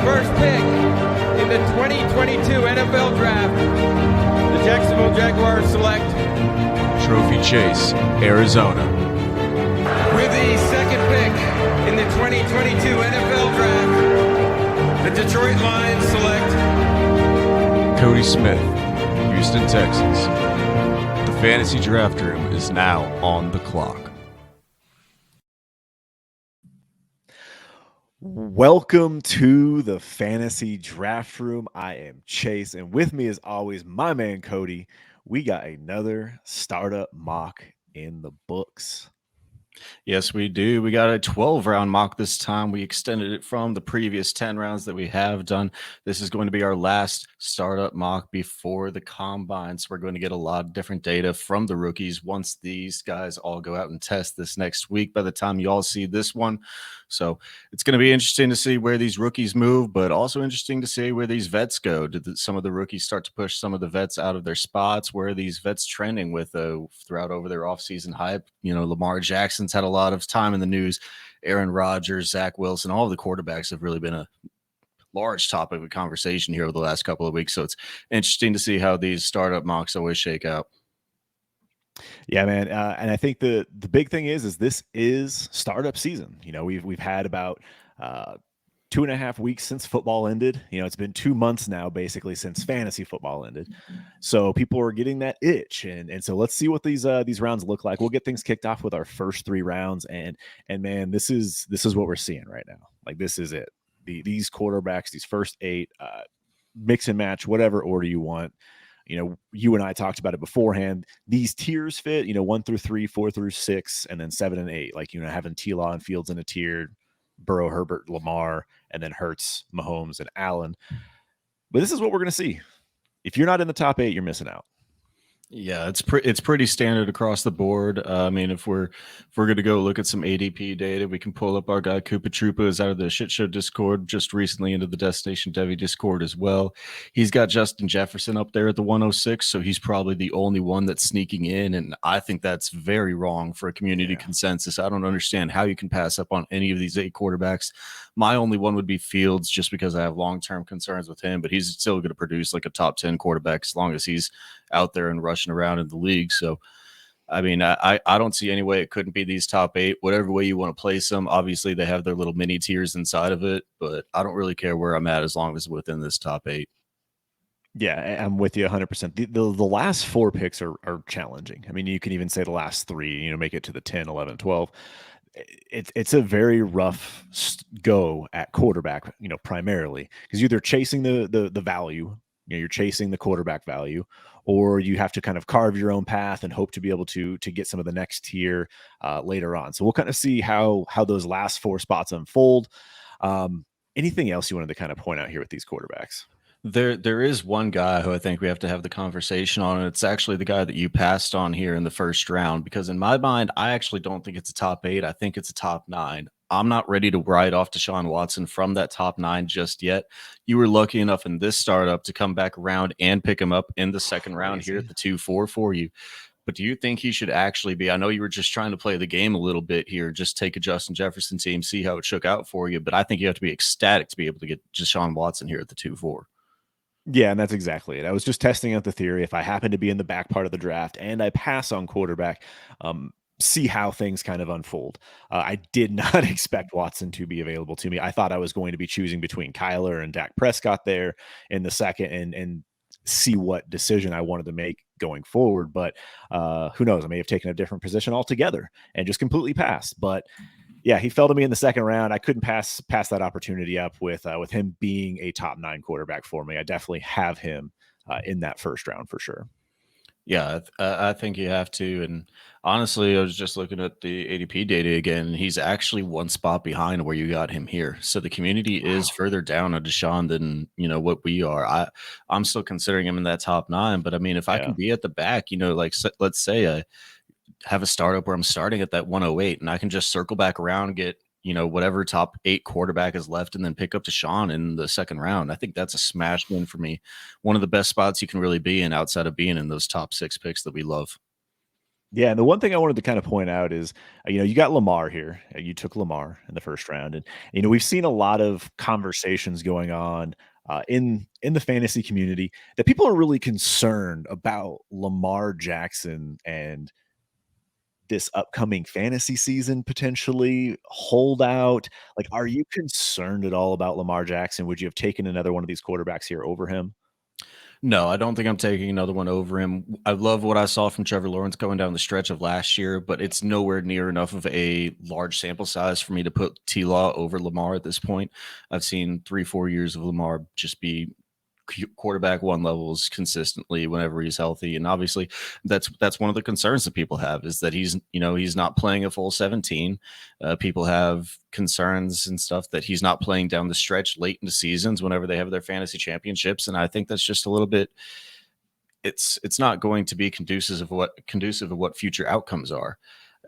first pick in the 2022 NFL Draft, the Jacksonville Jaguars select Trophy Chase, Arizona. with the second pick in the 2022 NFL Draft, the Detroit Lions select Cody Smith, Houston, Texas. The fantasy draft room is now on the clock. Welcome to the fantasy draft room. I am Chase, and with me as always, my man Cody. We got another startup mock in the books. Yes, we do. We got a 12-round mock this time. We extended it from the previous 10 rounds that we have done. This is going to be our last startup mock before the combine. So we're going to get a lot of different data from the rookies once these guys all go out and test this next week by the time you all see this one. So it's going to be interesting to see where these rookies move, but also interesting to see where these vets go. Did some of the rookies start to push some of the vets out of their spots? Where are these vets trending with throughout over their offseason hype? You know, Lamar Jackson's had a lot of time in the news. Aaron Rodgers, Zach Wilson, all of the quarterbacks have really been a large topic of conversation here over the last couple of weeks. So it's interesting to see how these startup mocks always shake out. Yeah, man. And I think the big thing is this is startup season. You know, we've had about 2.5 weeks since football ended. You know, it's been 2 months now, basically, since fantasy football ended. So people are getting that itch, and so let's see what these rounds look like. We'll get things kicked off with our first 3 rounds, and man, this is what we're seeing right now. Like, this is it. These quarterbacks, these first 8, mix and match, whatever order you want. You know, you and I talked about it beforehand. These tiers fit, you know, 1 through 3, 4 through 6, and then 7 and 8. Like, you know, having T-Law and Fields in a tier, Burrow, Herbert, Lamar, and then Hurts, Mahomes, and Allen. But this is what we're going to see. If you're not in the top 8, you're missing out. Yeah, it's pretty standard across the board. I mean, if we're going to go look at some ADP data, we can pull up our guy Koopa Troopa is out of the Shit Show Discord, just recently into the Destination Devi Discord as well. He's got Justin Jefferson up there at the 106, so he's probably the only one that's sneaking in, and I think that's very wrong for a community consensus. I don't understand how you can pass up on any of these 8 quarterbacks. My only one would be Fields, just because I have long-term concerns with him, but he's still going to produce like a top 10 quarterback as long as he's out there and rushing around in the league. So, I mean, I don't see any way it couldn't be these top 8. Whatever way you want to place them, obviously they have their little mini tiers inside of it, but I don't really care where I'm at as long as within this top 8. Yeah, I'm with you 100%. The last 4 picks are challenging. I mean, you can even say the last 3, you know, make it to the 10, 11, 12. It's a very rough go at quarterback, you know, primarily, because you're either chasing the value, you know, you're chasing the quarterback value, or you have to kind of carve your own path and hope to be able to get some of the next tier later on. So we'll kind of see how those last 4 spots unfold. Anything else you wanted to kind of point out here with these quarterbacks? There is one guy who I think we have to have the conversation on, and it's actually the guy that you passed on here in the first round, because in my mind, I actually don't think it's a top 8. I think it's a top 9. I'm not ready to write off Deshaun Watson from that top 9 just yet. You were lucky enough in this startup to come back around and pick him up in the second round here at the 2-4 for you. But do you think he should actually be? I know you were just trying to play the game a little bit here, just take a Justin Jefferson team, see how it shook out for you. But I think you have to be ecstatic to be able to get Deshaun Watson here at the 2-4. Yeah, and that's exactly it. I was just testing out the theory. If I happen to be in the back part of the draft and I pass on quarterback, see how things kind of unfold. I did not expect Watson to be available to me. I thought I was going to be choosing between Kyler and Dak Prescott there in the second and see what decision I wanted to make going forward. But who knows? I may have taken a different position altogether and just completely passed. But yeah, he fell to me in the second round. I couldn't pass that opportunity up with him being a top 9 quarterback for me. I definitely have him in that first round for sure. Yeah, I think you have to. And honestly, I was just looking at the ADP data again. He's actually 1 spot behind where you got him here. So the community is further down on Deshaun than, you know, what we are. I'm still considering him in that top 9. But I mean, if I can be at the back, you know, like let's say I have a startup where I'm starting at that 108 and I can just circle back around, get, you know, whatever top 8 quarterback is left, and then pick up Deshaun in the second round. I think that's a smash win for me. One of the best spots you can really be in outside of being in those top 6 picks that we love. Yeah, and the one thing I wanted to kind of point out is, you got Lamar here. You took Lamar in the first round, and we've seen a lot of conversations going on in the fantasy community that people are really concerned about Lamar Jackson and this upcoming fantasy season potentially holdout. Like, are you concerned at all about Lamar Jackson? Would you have taken another one of these quarterbacks here over him? No, I don't think I'm taking another one over him. I love what I saw from Trevor Lawrence going down the stretch of last year, but it's nowhere near enough of a large sample size for me to put T Law over Lamar at this point. I've seen 3, 4 years of Lamar just be quarterback one levels consistently whenever he's healthy, and obviously that's one of the concerns that people have, is that he's not playing a full 17. People have concerns and stuff that he's not playing down the stretch late into seasons whenever they have their fantasy championships, and I think that's just a little bit, it's not going to be conducive of what future outcomes are.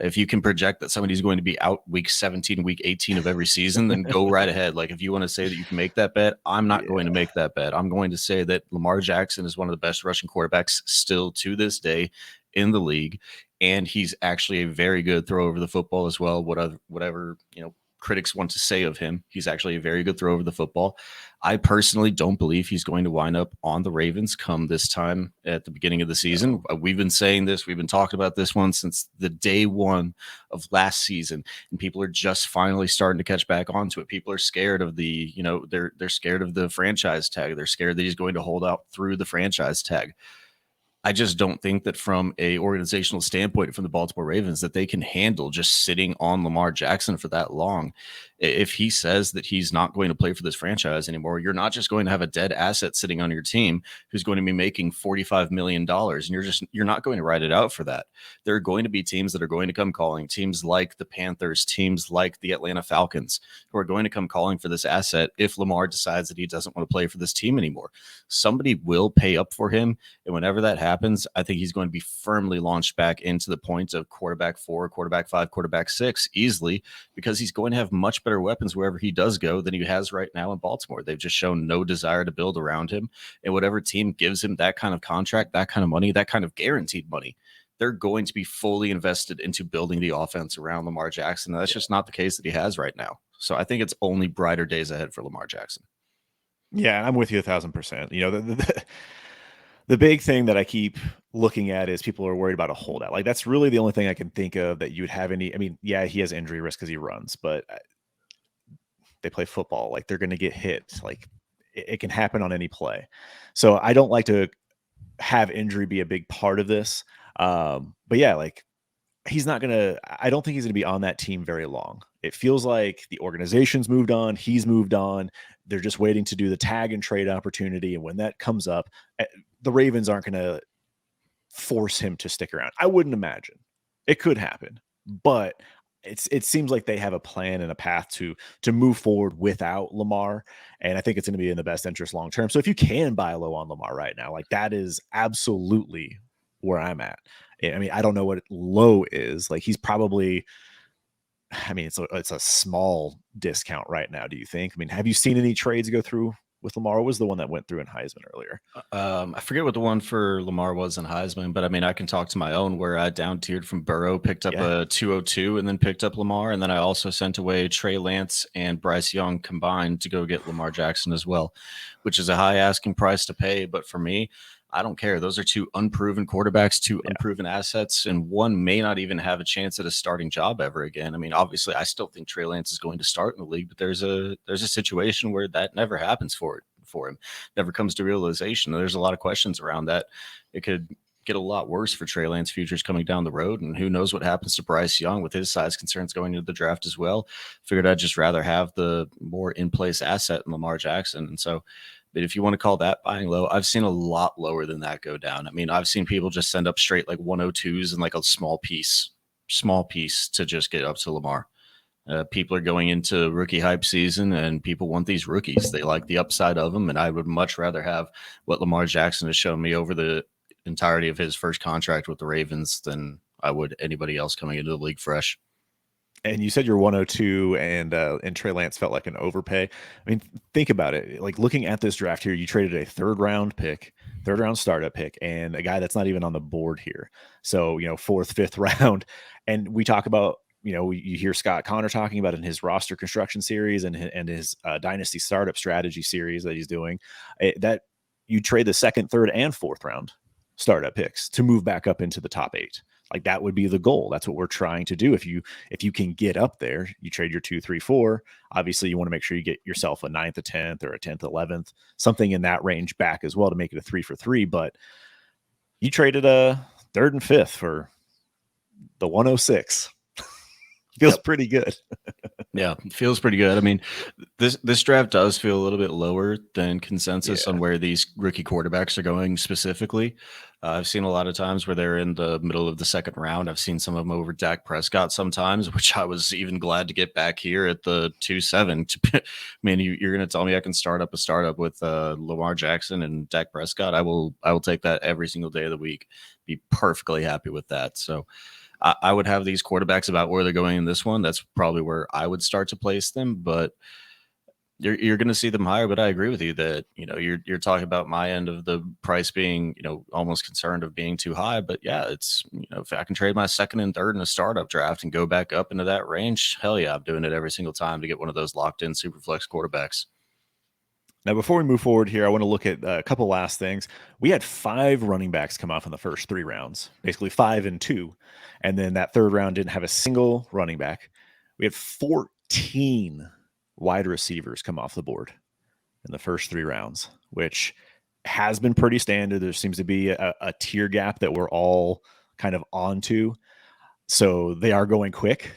If you can project that somebody's going to be out week 17, week 18 of every season, then go right ahead. Like, if you want to say that you can make that bet, I'm not going to make that bet. I'm going to say that Lamar Jackson is one of the best rushing quarterbacks still to this day in the league, and he's actually a very good throw over the football as well. Whatever critics want to say of him, he's actually a very good throw over the football. I personally don't believe he's going to wind up on the Ravens come this time at the beginning of the season. We've been saying this, we've been talking about this one since the day one of last season, and people are just finally starting to catch back onto it. People are scared of they're scared of the franchise tag. They're scared that he's going to hold out through the franchise tag. I just don't think that from a organizational standpoint from the Baltimore Ravens that they can handle just sitting on Lamar Jackson for that long. If he says that he's not going to play for this franchise anymore, you're not just going to have a dead asset sitting on your team who's going to be making $45 million, and you're not going to ride it out for that. There are going to be teams that are going to come calling, teams like the Panthers, teams like the Atlanta Falcons, who are going to come calling for this asset if Lamar decides that he doesn't want to play for this team anymore. Somebody will pay up for him, and whenever that happens, I think he's going to be firmly launched back into the point of quarterback 4, quarterback 5, quarterback 6 easily, because he's going to have much better weapons wherever he does go than he has right now in Baltimore. They've just shown no desire to build around him, and whatever team gives him that kind of contract, that kind of money, that kind of guaranteed money, they're going to be fully invested into building the offense around Lamar Jackson. And that's just not the case that he has right now. So I think it's only brighter days ahead for Lamar Jackson. Yeah, I'm with you 1,000%. The big thing that I keep looking at is people are worried about a holdout. Like, that's really the only thing I can think of that you would have any. I mean, yeah, he has injury risk because he runs, but they play football. Like, they're going to get hit. Like, it can happen on any play. So I don't like to have injury be a big part of this. But yeah, like, I don't think he's going to be on that team very long. It feels like the organization's moved on. He's moved on. They're just waiting to do the tag and trade opportunity. And when that comes up, the Ravens aren't going to force him to stick around. I wouldn't imagine. It could happen, but it seems like they have a plan and a path to move forward without Lamar. And I think it's going to be in the best interest long term. So if you can buy low on Lamar right now, like, that is absolutely where I'm at. I mean, I don't know what low is. Like, he's probably, I mean, it's a small discount right now. Do you think? I mean, have you seen any trades go through with Lamar? What was the one that went through in Heisman earlier? I forget what the one for Lamar was in Heisman, but I mean, I can talk to my own where I down tiered from Burrow, picked up a 202, and then picked up Lamar. And then I also sent away Trey Lance and Bryce Young combined to go get Lamar Jackson as well, which is a high asking price to pay. But for me, I don't care. Those are two unproven quarterbacks, two unproven assets, and one may not even have a chance at a starting job ever again. I mean, obviously, I still think Trey Lance is going to start in the league, but there's a situation where that never happens for him. Never comes to realization. There's a lot of questions around that. It could get a lot worse for Trey Lance futures coming down the road, and who knows what happens to Bryce Young with his size concerns going into the draft as well. Figured I'd just rather have the more in-place asset in Lamar Jackson, and so. But if you want to call that buying low, I've seen a lot lower than that go down. I mean, I've seen people just send up straight like 102s and like a small piece to just get up to Lamar. People are going into rookie hype season, and people want these rookies. They like the upside of them, and I would much rather have what Lamar Jackson has shown me over the entirety of his first contract with the Ravens than I would anybody else coming into the league fresh. And you said you're 102 and Trey Lance felt like an overpay. I mean, think about it. Like looking at this draft here, you traded a third round startup pick, and a guy that's not even on the board here. So, fourth, fifth round. And we talk about, you hear Scott Connor talking about in his roster construction series and his dynasty startup strategy series that he's doing, that you trade the second, third, and fourth round startup picks to move back up into the top 8. Like that would be the goal. That's what we're trying to do. If you can get up there, you trade your 2, 3, 4. Obviously, you want to make sure you get yourself a 9th, a 10th, or a 10th, 11th, something in that range back as well to make it a 3 for 3. But you traded a 3rd and 5th for the 106. Feels pretty good. Yeah, it feels pretty good. I mean, this draft does feel a little bit lower than consensus on where these rookie quarterbacks are going specifically. I've seen a lot of times where they're in the middle of the second round. I've seen some of them over Dak Prescott sometimes, which I was even glad to get back here at the 2-7. I mean, you're going to tell me I can start up a startup with Lamar Jackson and Dak Prescott. I will take that every single day of the week. Be perfectly happy with that. So I would have these quarterbacks about where they're going in this one. That's probably where I would start to place them, but you're going to see them higher. But I agree with you that, you're talking about my end of the price being, almost concerned of being too high. But yeah, it's, if I can trade my second and third in a startup draft and go back up into that range, hell yeah, I'm doing it every single time to get one of those locked in super flex quarterbacks. Now, before we move forward here, I want to look at a couple last things. We had 5 running backs come off in the first 3 rounds, basically 5 and 2. And then that third round didn't have a single running back. We had 14 wide receivers come off the board in the first 3 rounds, which has been pretty standard. There seems to be a tier gap that we're all kind of onto. So they are going quick.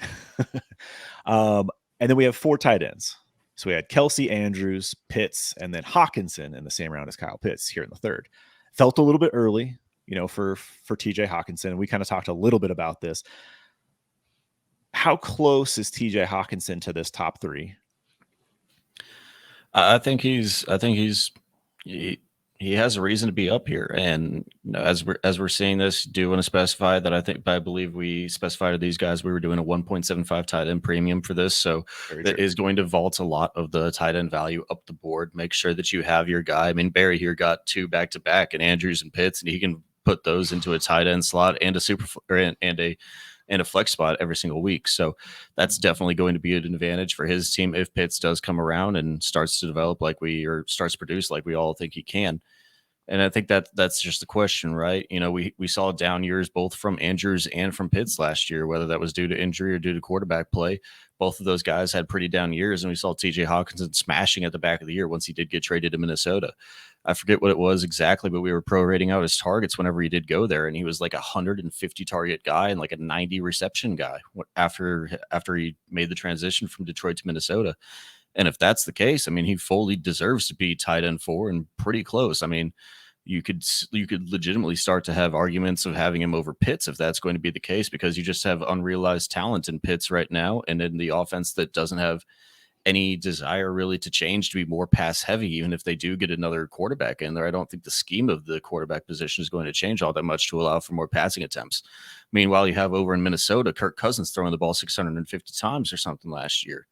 And then we have 4 tight ends. So we had Kelsey, Andrews, Pitts, and then Hawkinson in the same round as Kyle Pitts here in the third. Felt a little bit early, for TJ Hawkinson. And we kind of talked a little bit about this. How close is TJ Hawkinson to this top 3? I think he has a reason to be up here. And as we're seeing this, do want to specify that I believe we specified to these guys we were doing a 1.75 tight end premium for this. So that is going to vault a lot of the tight end value up the board. Make sure that you have your guy. I mean, Barry here got 2 back-to-back and Andrews and Pitts, and he can put those into a tight end slot and a flex spot every single week. So that's definitely going to be an advantage for his team if Pitts does come around and starts to develop starts to produce like we all think he can. And I think that's just the question, right? We saw down years both from Andrews and from Pitts last year, whether that was due to injury or due to quarterback play. Both of those guys had pretty down years, and we saw TJ Hawkinson smashing at the back of the year once he did get traded to Minnesota. I forget what it was exactly, but we were prorating out his targets whenever he did go there, and he was like a 150 target guy and like a 90 reception guy after he made the transition from Detroit to Minnesota. And if that's the case, I mean, he fully deserves to be tight end 4 and pretty close. I mean, you could legitimately start to have arguments of having him over Pitts if that's going to be the case, because you just have unrealized talent in Pitts right now, and in the offense that doesn't have any desire really to change to be more pass heavy. Even if they do get another quarterback in there, I don't think the scheme of the quarterback position is going to change all that much to allow for more passing attempts. Meanwhile, you have over in Minnesota, Kirk Cousins throwing the ball 650 times or something last year.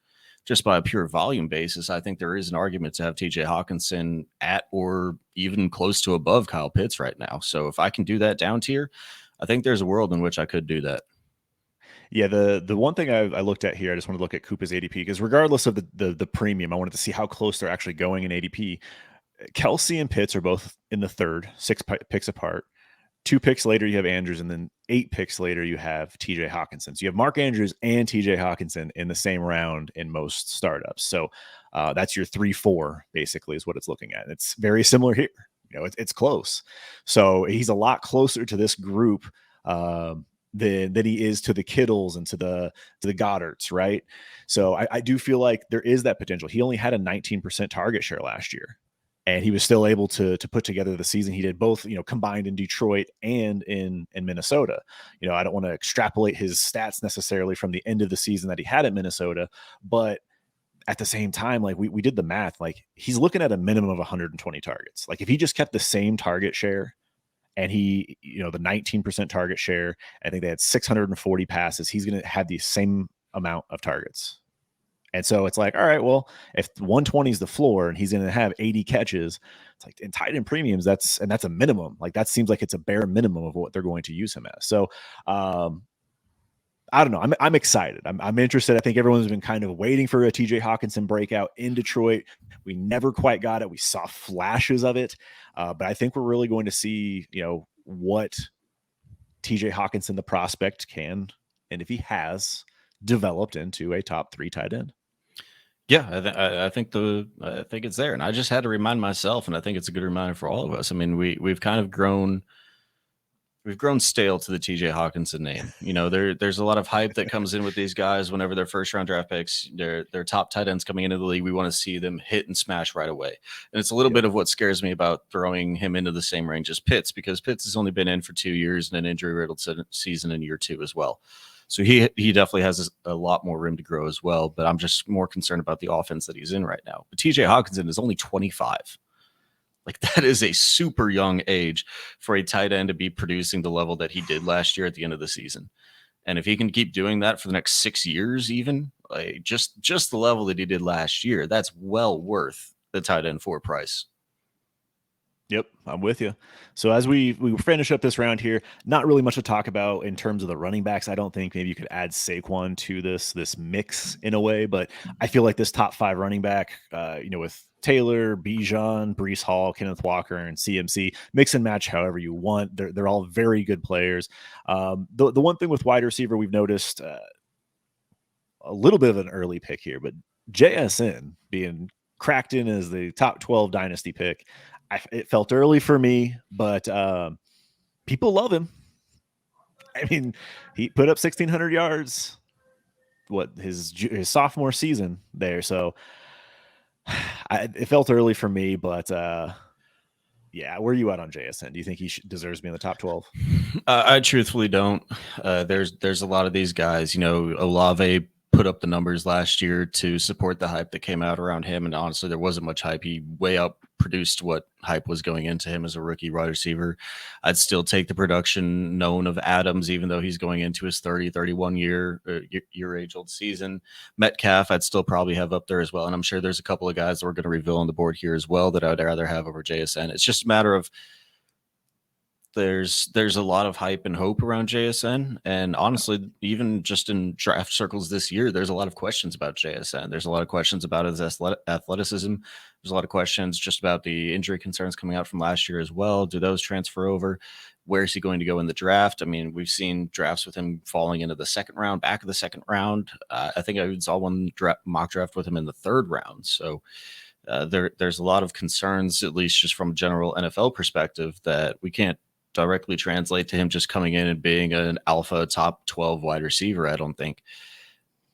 Just by a pure volume basis, I think there is an argument to have TJ Hawkinson at or even close to above Kyle Pitts right now. So if I can do that down tier, I think there's a world in which I could do that. Yeah, the one thing I looked at here, I just want to look at Koopa's ADP, because regardless of the premium, I wanted to see how close they're actually going in ADP. Kelsey and Pitts are both in the third, 6 picks apart. 2 picks later, you have Andrews, and then 8 picks later, you have TJ Hawkinson. So you have Mark Andrews and TJ Hawkinson in the same round in most startups. So that's your 3-4, basically, is what it's looking at. It's very similar here. It's close. So he's a lot closer to this group than he is to the Kittles and to the Goddards, right? So I do feel like there is that potential. He only had a 19% target share last year, and he was still able to put together the season he did, both combined in Detroit and in Minnesota. I don't want to extrapolate his stats necessarily from the end of the season that he had at Minnesota, but at the same time, like we did the math, like he's looking at a minimum of 120 targets. Like if he just kept the same target share, and the 19% target share, I think they had 640 passes, he's going to have the same amount of targets. And so it's like, all right, well, if 120 is the floor and he's going to have 80 catches, it's like in tight end premiums, that's a minimum. Like that seems like it's a bare minimum of what they're going to use him as. So I don't know. I'm excited. I'm interested. I think everyone's been kind of waiting for a TJ Hawkinson breakout in Detroit. We never quite got it. We saw flashes of it, but I think we're really going to see, what TJ Hawkinson, the prospect, can, and if he has, developed into a top 3 tight end. Yeah, I think it's there, and I just had to remind myself, and I think it's a good reminder for all of us. I mean, we've kind of grown stale to the TJ Hawkinson name. There's a lot of hype that comes in with these guys whenever they're first round draft picks. They're top tight ends coming into the league. We want to see them hit and smash right away. And it's a little bit of what scares me about throwing him into the same range as Pitts, because Pitts has only been in for 2 years and an injury riddled season in year 2 as well. So he definitely has a lot more room to grow as well. But I'm just more concerned about the offense that he's in right now. But TJ Hawkinson is only 25. Like, that is a super young age for a tight end to be producing the level that he did last year at the end of the season. And if he can keep doing that for the next 6 years, even like just the level that he did last year, that's well worth the tight end 4 price. Yep, I'm with you. So as we finish up this round here, not really much to talk about in terms of the running backs. I don't think maybe you could add Saquon to this mix in a way, but I feel like this top 5 running back, with Taylor, Bijan, Breece Hall, Kenneth Walker, and CMC, mix and match however you want. They're all very good players. The one thing with wide receiver we've noticed a little bit of an early pick here, but JSN being cracked in as the top 12 dynasty pick. It felt early for me, but people love him. I mean, he put up 1,600 yards, his sophomore season there. So it felt early for me, but yeah, where are you at on JSN? Do you think he deserves to be in the top 12? I truthfully don't. There's a lot of these guys. Olave put up the numbers last year to support the hype that came out around him, and honestly, there wasn't much hype. He way up produced what hype was going into him as a rookie wide receiver. I'd still take the production known of Adams, even though he's going into his 31 year age old season. Metcalf, I'd still probably have up there as well. And I'm sure there's a couple of guys that we're going to reveal on the board here as well that I'd rather have over JSN. It's just a matter of there's a lot of hype and hope around JSN. And honestly, even just in draft circles this year, there's a lot of questions about JSN. There's a lot of questions about his athleticism. There's a lot of questions just about the injury concerns coming out from last year as well. Do those transfer over? Where is he going to go in the draft? I mean, we've seen drafts with him falling into the second round, back of the second round. I think I saw one mock draft with him in the third round. So there's a lot of concerns, at least just from a general NFL perspective, that we can't directly translate to him just coming in and being an alpha top 12 wide receiver. I don't think.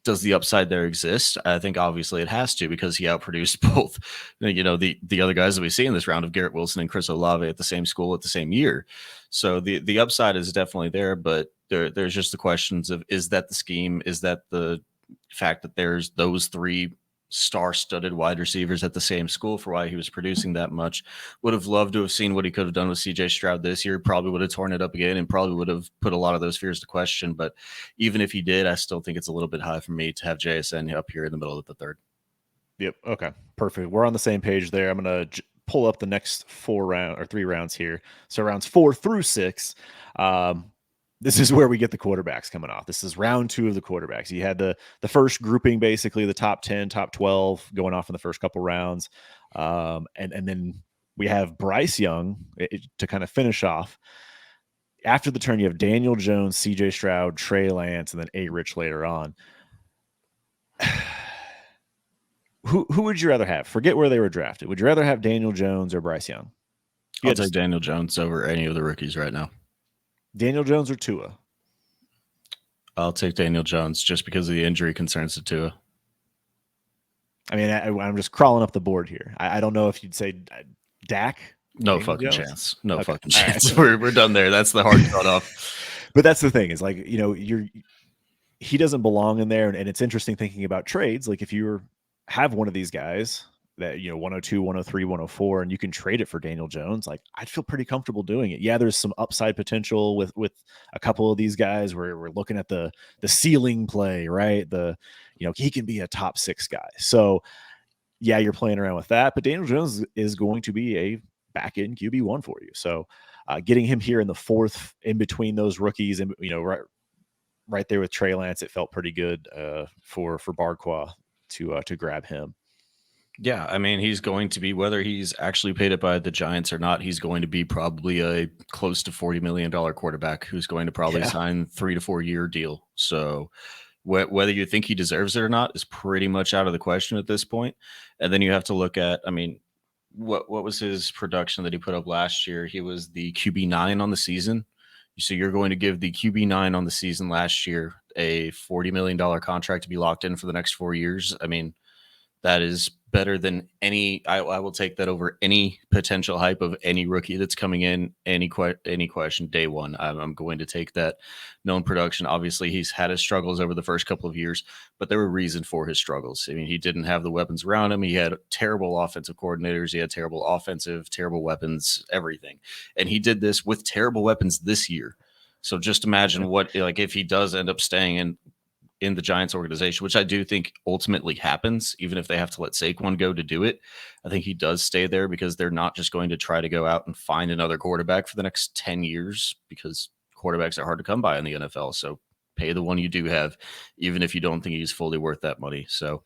Does the upside there exist? I think obviously it has to, because he outproduced both, the other guys that we see in this round of Garrett Wilson and Chris Olave at the same school at the same year. So the upside is definitely there, but there's just the questions of, is that the scheme? Is that the fact that there's those 3 star-studded wide receivers at the same school for why he was producing that much? Would have loved to have seen what he could have done with CJ Stroud this year. Probably would have torn it up again and probably would have put a lot of those fears to question. But even if he did, I still think it's a little bit high for me to have JSN up here in the middle of the third. Yep. Okay. Perfect. We're on the same page there. I'm going to pull up the next 3 rounds here. So rounds 4 through 6. This is where we get the quarterbacks coming off. This is round 2 of the quarterbacks. You had the first grouping, basically the top 10, top 12 going off in the first couple rounds. And then we have Bryce Young to kind of finish off. After the turn, you have Daniel Jones, CJ Stroud, Trey Lance, and then A. Rich later on. Who would you rather have? Forget where they were drafted. Would you rather have Daniel Jones or Bryce Young? I'll take Daniel Jones over any of the rookies right now. Daniel Jones or Tua? I'll take Daniel Jones just because of the injury concerns to Tua. I mean, I'm just crawling up the board here. I don't know if you'd say Dak. No Daniel fucking Jones? chance. No Okay. fucking chance. We're done there. That's the hard cutoff. But that's the thing, is like, he doesn't belong in there. And it's interesting thinking about trades. Like if you have one of these guys that, 102, 103, 104, and you can trade it for Daniel Jones, like I'd feel pretty comfortable doing it. Yeah, there's some upside potential with a couple of these guys where we're looking at the ceiling play, right? He can be a top 6 guy. So yeah, you're playing around with that, but Daniel Jones is going to be a back end QB1 for you. So getting him here in the 4th in between those rookies, and right there with Trey Lance, it felt pretty good for Barqua to grab him. Yeah, I mean, he's going to be, whether he's actually paid it by the Giants or not, he's going to be probably a close to $40 million quarterback who's going to probably sign 3 to 4 year deal. So whether you think he deserves it or not is pretty much out of the question at this point. And then you have to look at, I mean, what was his production that he put up last year? He was the QB9 on the season. So you're going to give the QB9 on the season last year a $40 million contract to be locked in for the next 4 years. I mean, that is better than any. I will take that over any potential hype of any rookie that's coming in. Any question day one, I'm going to take that known production. Obviously, he's had his struggles over the first couple of years, but there were reason for his struggles. I mean, he didn't have the weapons around him. He had terrible offensive coordinators. He had terrible weapons, everything, and he did this with terrible weapons this year. So just imagine what, like, if he does end up staying in the Giants organization, which I do think ultimately happens, even if they have to let Saquon go to do it. I think he does stay there because they're not just going to try to go out and find another quarterback for the next 10 years, because quarterbacks are hard to come by in the NFL. So pay the one you do have, even if you don't think he's fully worth that money. So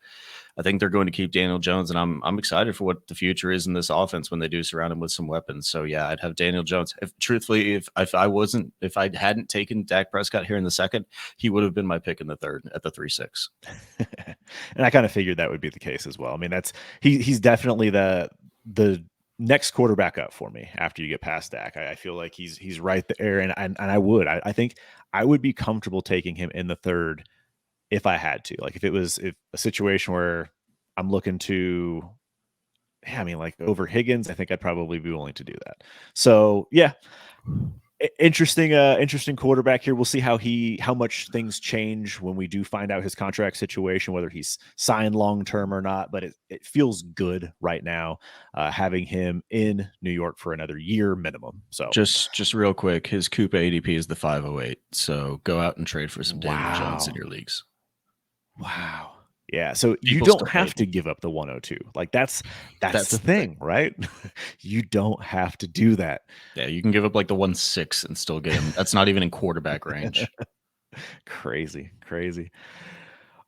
I think they're going to keep Daniel Jones, and I'm excited for what the future is in this offense when they do surround him with some weapons. So yeah, I'd have Daniel Jones. If I hadn't taken Dak Prescott here in the 2nd, he would have been my pick in the 3rd at the 3-6. And I kind of figured that would be the case as well. I mean, he's definitely the next quarterback up for me after you get past Dak. I feel like he's right there, and I think I would be comfortable taking him in the 3rd if I had to. Like if a situation where I'm looking to, like over Higgins, I think I'd probably be willing to do that. So yeah, interesting quarterback here. We'll see how much things change when we do find out his contract situation, whether he's signed long-term or not, but it feels good right now having him in New York for another year minimum. So just real quick, his Coupa ADP is the 508. So go out and trade for some Daniel Jones in your leagues. Wow. Yeah. So you don't have to give up the 102. Like that's the thing, right? You don't have to do that. Yeah. You can give up like the 1-6 and still get him. That's not even in quarterback range. Crazy.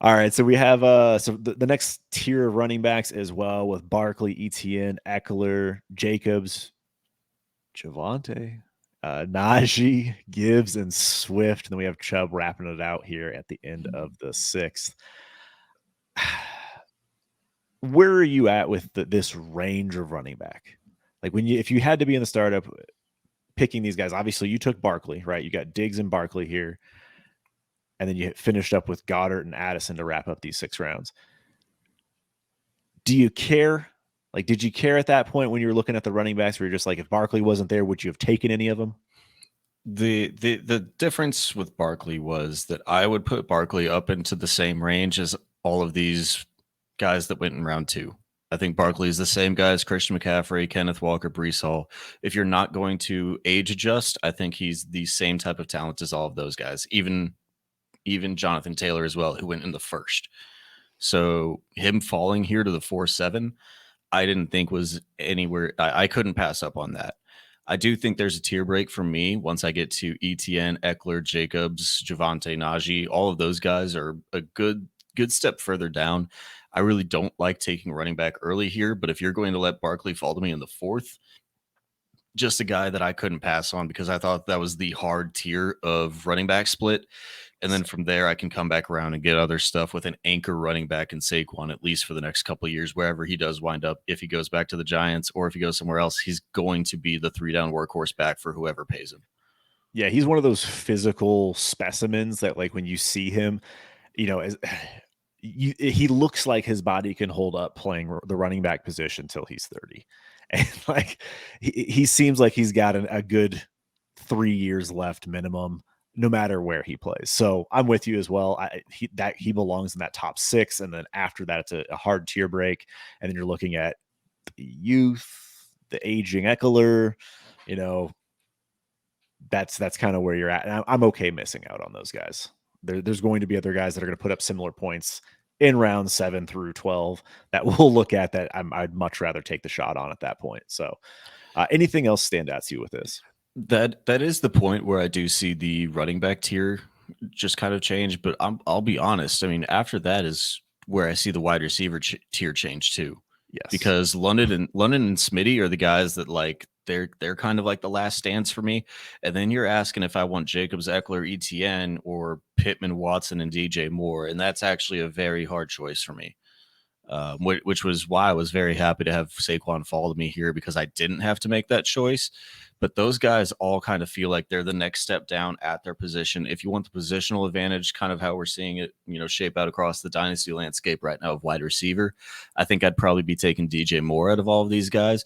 All right. So we have the next tier of running backs as well, with Barkley, Etienne, Eckler, Jacobs, Javonte, Najee, Gibbs, and Swift. And then we have Chubb wrapping it out here at the end of the 6th. Where are you at with this range of running back? Like if you had to be in the startup picking these guys, obviously you took Barkley, right? You got Diggs and Barkley here, and then you finished up with Goddard and Addison to wrap up these 6 rounds. Do you care? Like, did you care at that point when you were looking at the running backs, where you're just like, if Barkley wasn't there, would you have taken any of them? The difference with Barkley was that I would put Barkley up into the same range as all of these guys that went in round 2. I think Barkley is the same guy as Christian McCaffrey, Kenneth Walker, Breece Hall. If you're not going to age adjust, I think he's the same type of talent as all of those guys, even Jonathan Taylor as well, who went in the 1st. So him falling here to the 4-7, I didn't think was anywhere. I couldn't pass up on that. I do think there's a tier break for me once I get to Etienne, Eckler, Jacobs, Javonte, Najee. All of those guys are a good step further down. I really don't like taking running back early here, but if you're going to let Barkley fall to me in the 4th, just a guy that I couldn't pass on because I thought that was the hard tier of running back split. And then from there, I can come back around and get other stuff with an anchor running back in Saquon, at least for the next couple of years, wherever he does wind up. If he goes back to the Giants or if he goes somewhere else, he's going to be the 3-down workhorse back for whoever pays him. Yeah, he's one of those physical specimens that, like, when you see him, he looks like his body can hold up playing the running back position till he's 30. And like he seems like he's got a good 3 years left minimum. no matter where he plays. So I'm with you as well. He belongs in that top 6, and then after that, it's a hard tier break, and then you're looking at the youth, the aging Eckler, you know, that's kind of where you're at. And I'm okay missing out on those guys. There's going to be other guys that are going to put up similar points in round 7 through 12 that we'll look at that I'd much rather take the shot on at that point. So anything else stand out to you with this? That is the point where I do see the running back tier just kind of change, but I'll be honest. I mean, after that is where I see the wide receiver tier change too. Yes, because London and Smitty are the guys that like they're kind of like the last stands for me. And then you're asking if I want Jacobs, Eckler, ETN, or Pittman, Watson, and DJ Moore, and that's actually a very hard choice for me. Which was why I was very happy to have Saquon fall to me here, because I didn't have to make that choice. But those guys all kind of feel like they're the next step down at their position. If you want the positional advantage, kind of how we're seeing it, shape out across the dynasty landscape right now of wide receiver, I think I'd probably be taking DJ Moore out of all of these guys.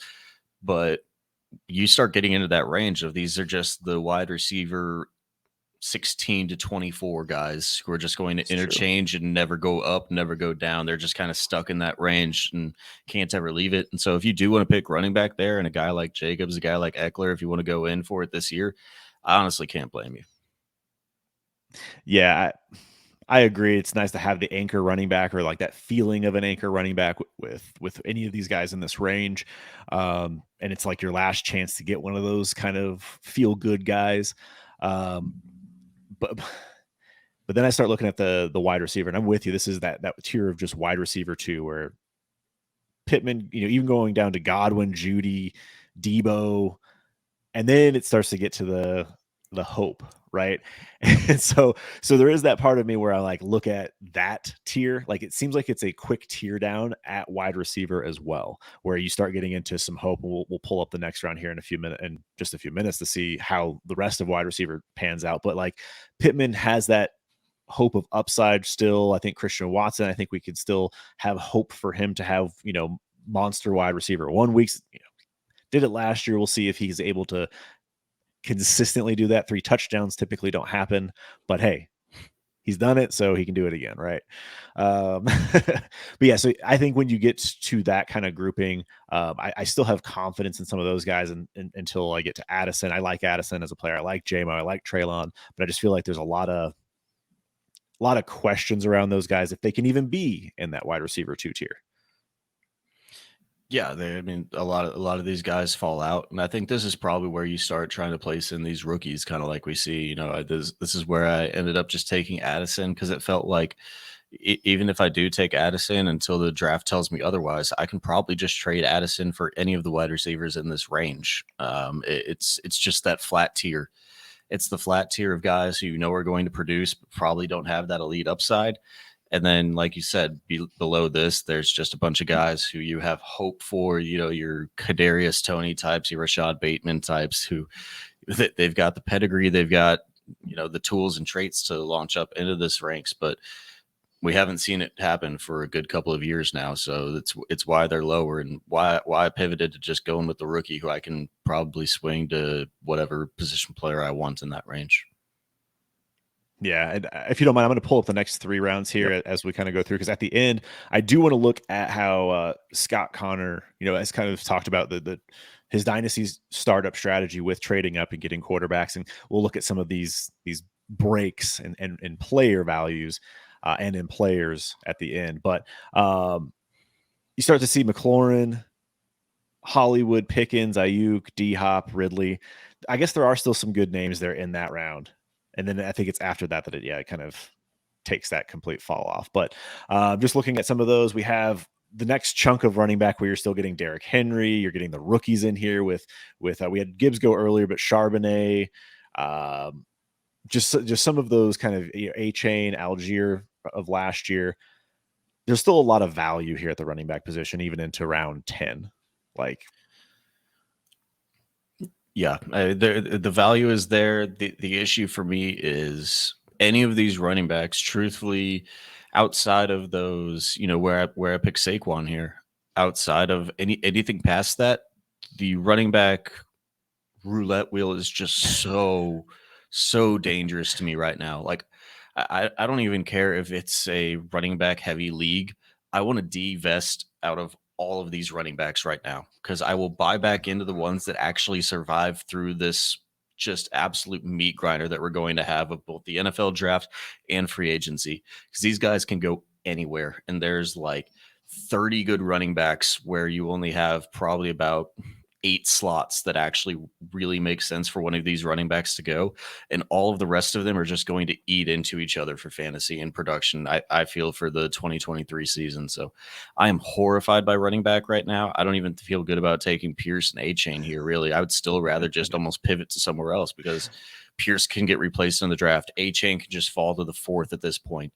But you start getting into that range of these are just the wide receiver 16 to 24 guys who are just going to interchange and never go up, never go down. They're just kind of stuck in that range and can't ever leave it. And so if you do want to pick running back there and a guy like Jacobs, a guy like Eckler, if you want to go in for it this year, I honestly can't blame you. Yeah, I agree. It's nice to have the anchor running back, or like that feeling of an anchor running back with any of these guys in this range. And it's like your last chance to get one of those kind of feel good guys. But then I start looking at the wide receiver, and I'm with you. This is that tier of just wide receiver 2, where Pittman, even going down to Godwin, Judy, Debo, and then it starts to get to the hope, right? And so there is that part of me where I like look at that tier. Like it seems like it's a quick tier down at wide receiver as well, where you start getting into some hope. And we'll pull up the next round here in just a few minutes to see how the rest of wide receiver pans out. But like Pittman has that hope of upside still. I think Christian Watson, I think we could still have hope for him to have, monster wide receiver 1 week. Did it last year. We'll see if he's able to consistently do that. 3 touchdowns typically don't happen, but hey, he's done it, so he can do it again, right? But yeah, so I think when you get to that kind of grouping, I still have confidence in some of those guys until I get to Addison. I like Addison as a player. I like J-Mo. I like Treylon, but I just feel like there's a lot of questions around those guys if they can even be in that wide receiver 2 tier. Yeah, a lot of these guys fall out, and I think this is probably where you start trying to place in these rookies, kind of like we see. This is where I ended up just taking Addison, because it felt like even if I do take Addison until the draft tells me otherwise, I can probably just trade Addison for any of the wide receivers in this range. It's just that flat tier. It's the flat tier of guys who are going to produce, but probably don't have that elite upside. And then, like you said, below this, there's just a bunch of guys who you have hope for, your Kadarius Toney types, your Rashad Bateman types, who they've got the pedigree, they've got, the tools and traits to launch up into this ranks, but we haven't seen it happen for a good couple of years now. So it's why they're lower, and why I pivoted to just going with the rookie, who I can probably swing to whatever position player I want in that range. Yeah, and if you don't mind, I'm going to pull up the next 3 rounds here as we kind of go through, because at the end, I do want to look at how Scott Connor, has kind of talked about his dynasty's startup strategy with trading up and getting quarterbacks, and we'll look at some of these breaks and player values and in players at the end. But you start to see McLaurin, Hollywood, Pickens, Ayuk, D-Hop, Ridley. I guess there are still some good names there in that round. And then I think it's after that it kind of takes that complete fall off. But just looking at some of those, we have the next chunk of running back where you're still getting Derrick Henry. You're getting the rookies in here with we had Gibbs go earlier, but Charbonnet, just some of those kind of A-Chain, Algier of last year. There's still a lot of value here at the running back position, even into round 10. Yeah, the value is there. The issue for me is any of these running backs, truthfully, outside of those, where I pick Saquon here, outside of anything past that, the running back roulette wheel is just so so dangerous to me right now. Like, I don't even care if it's a running back heavy league. I want to divest out of all of these running backs right now because I will buy back into the ones that actually survive through this just absolute meat grinder that we're going to have of both the NFL draft and free agency because these guys can go anywhere. And there's like 30 good running backs where you only have probably about 8 slots that actually really make sense for one of these running backs to go. And all of the rest of them are just going to eat into each other for fantasy and production, I feel, for the 2023 season. So I am horrified by running back right now. I don't even feel good about taking Pierce and A-Chain here, really. I would still rather just almost pivot to somewhere else because Pierce can get replaced in the draft. A-Chain can just fall to the 4th at this point.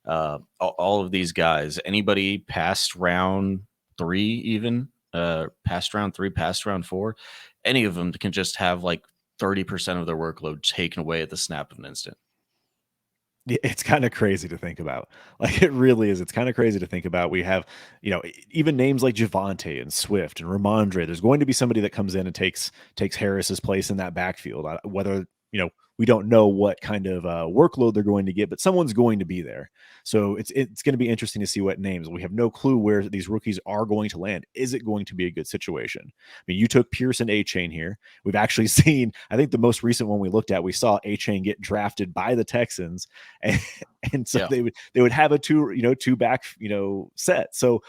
All of these guys, anybody past round 3 even, past round 3, past round 4, any of them can just have like 30% of their workload taken away at the snap of an instant. It's kind of crazy to think about. Like it really is. It's kind of crazy to think about. We have, even names like Javonte and Swift and Ramondre. There's going to be somebody that comes in and takes Harris's place in that backfield. Whether we don't know what kind of workload they're going to get, but someone's going to be there. So it's going to be interesting to see what names. We have no clue where these rookies are going to land. Is it going to be a good situation? I mean, you took Pierce and A-Chain here. We've actually seen, I think the most recent one we looked at, we saw A-Chain get drafted by the Texans, and so they would have a two back set. So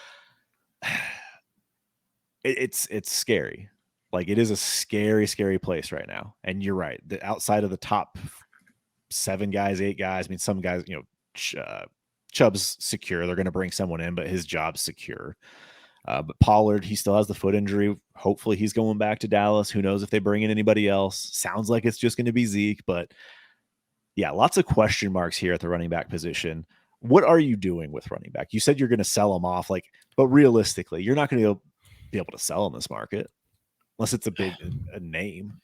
it's scary. Like it is a scary, scary place right now. And you're right. The outside of the top 7 guys, 8 guys, I mean, some guys, Chubb's secure. They're going to bring someone in, but his job's secure. But Pollard, he still has the foot injury. Hopefully he's going back to Dallas. Who knows if they bring in anybody else? Sounds like it's just going to be Zeke, but yeah, lots of question marks here at the running back position. What are you doing with running back? You said you're going to sell them off, but realistically, you're not going to be able to sell in this market unless it's a name.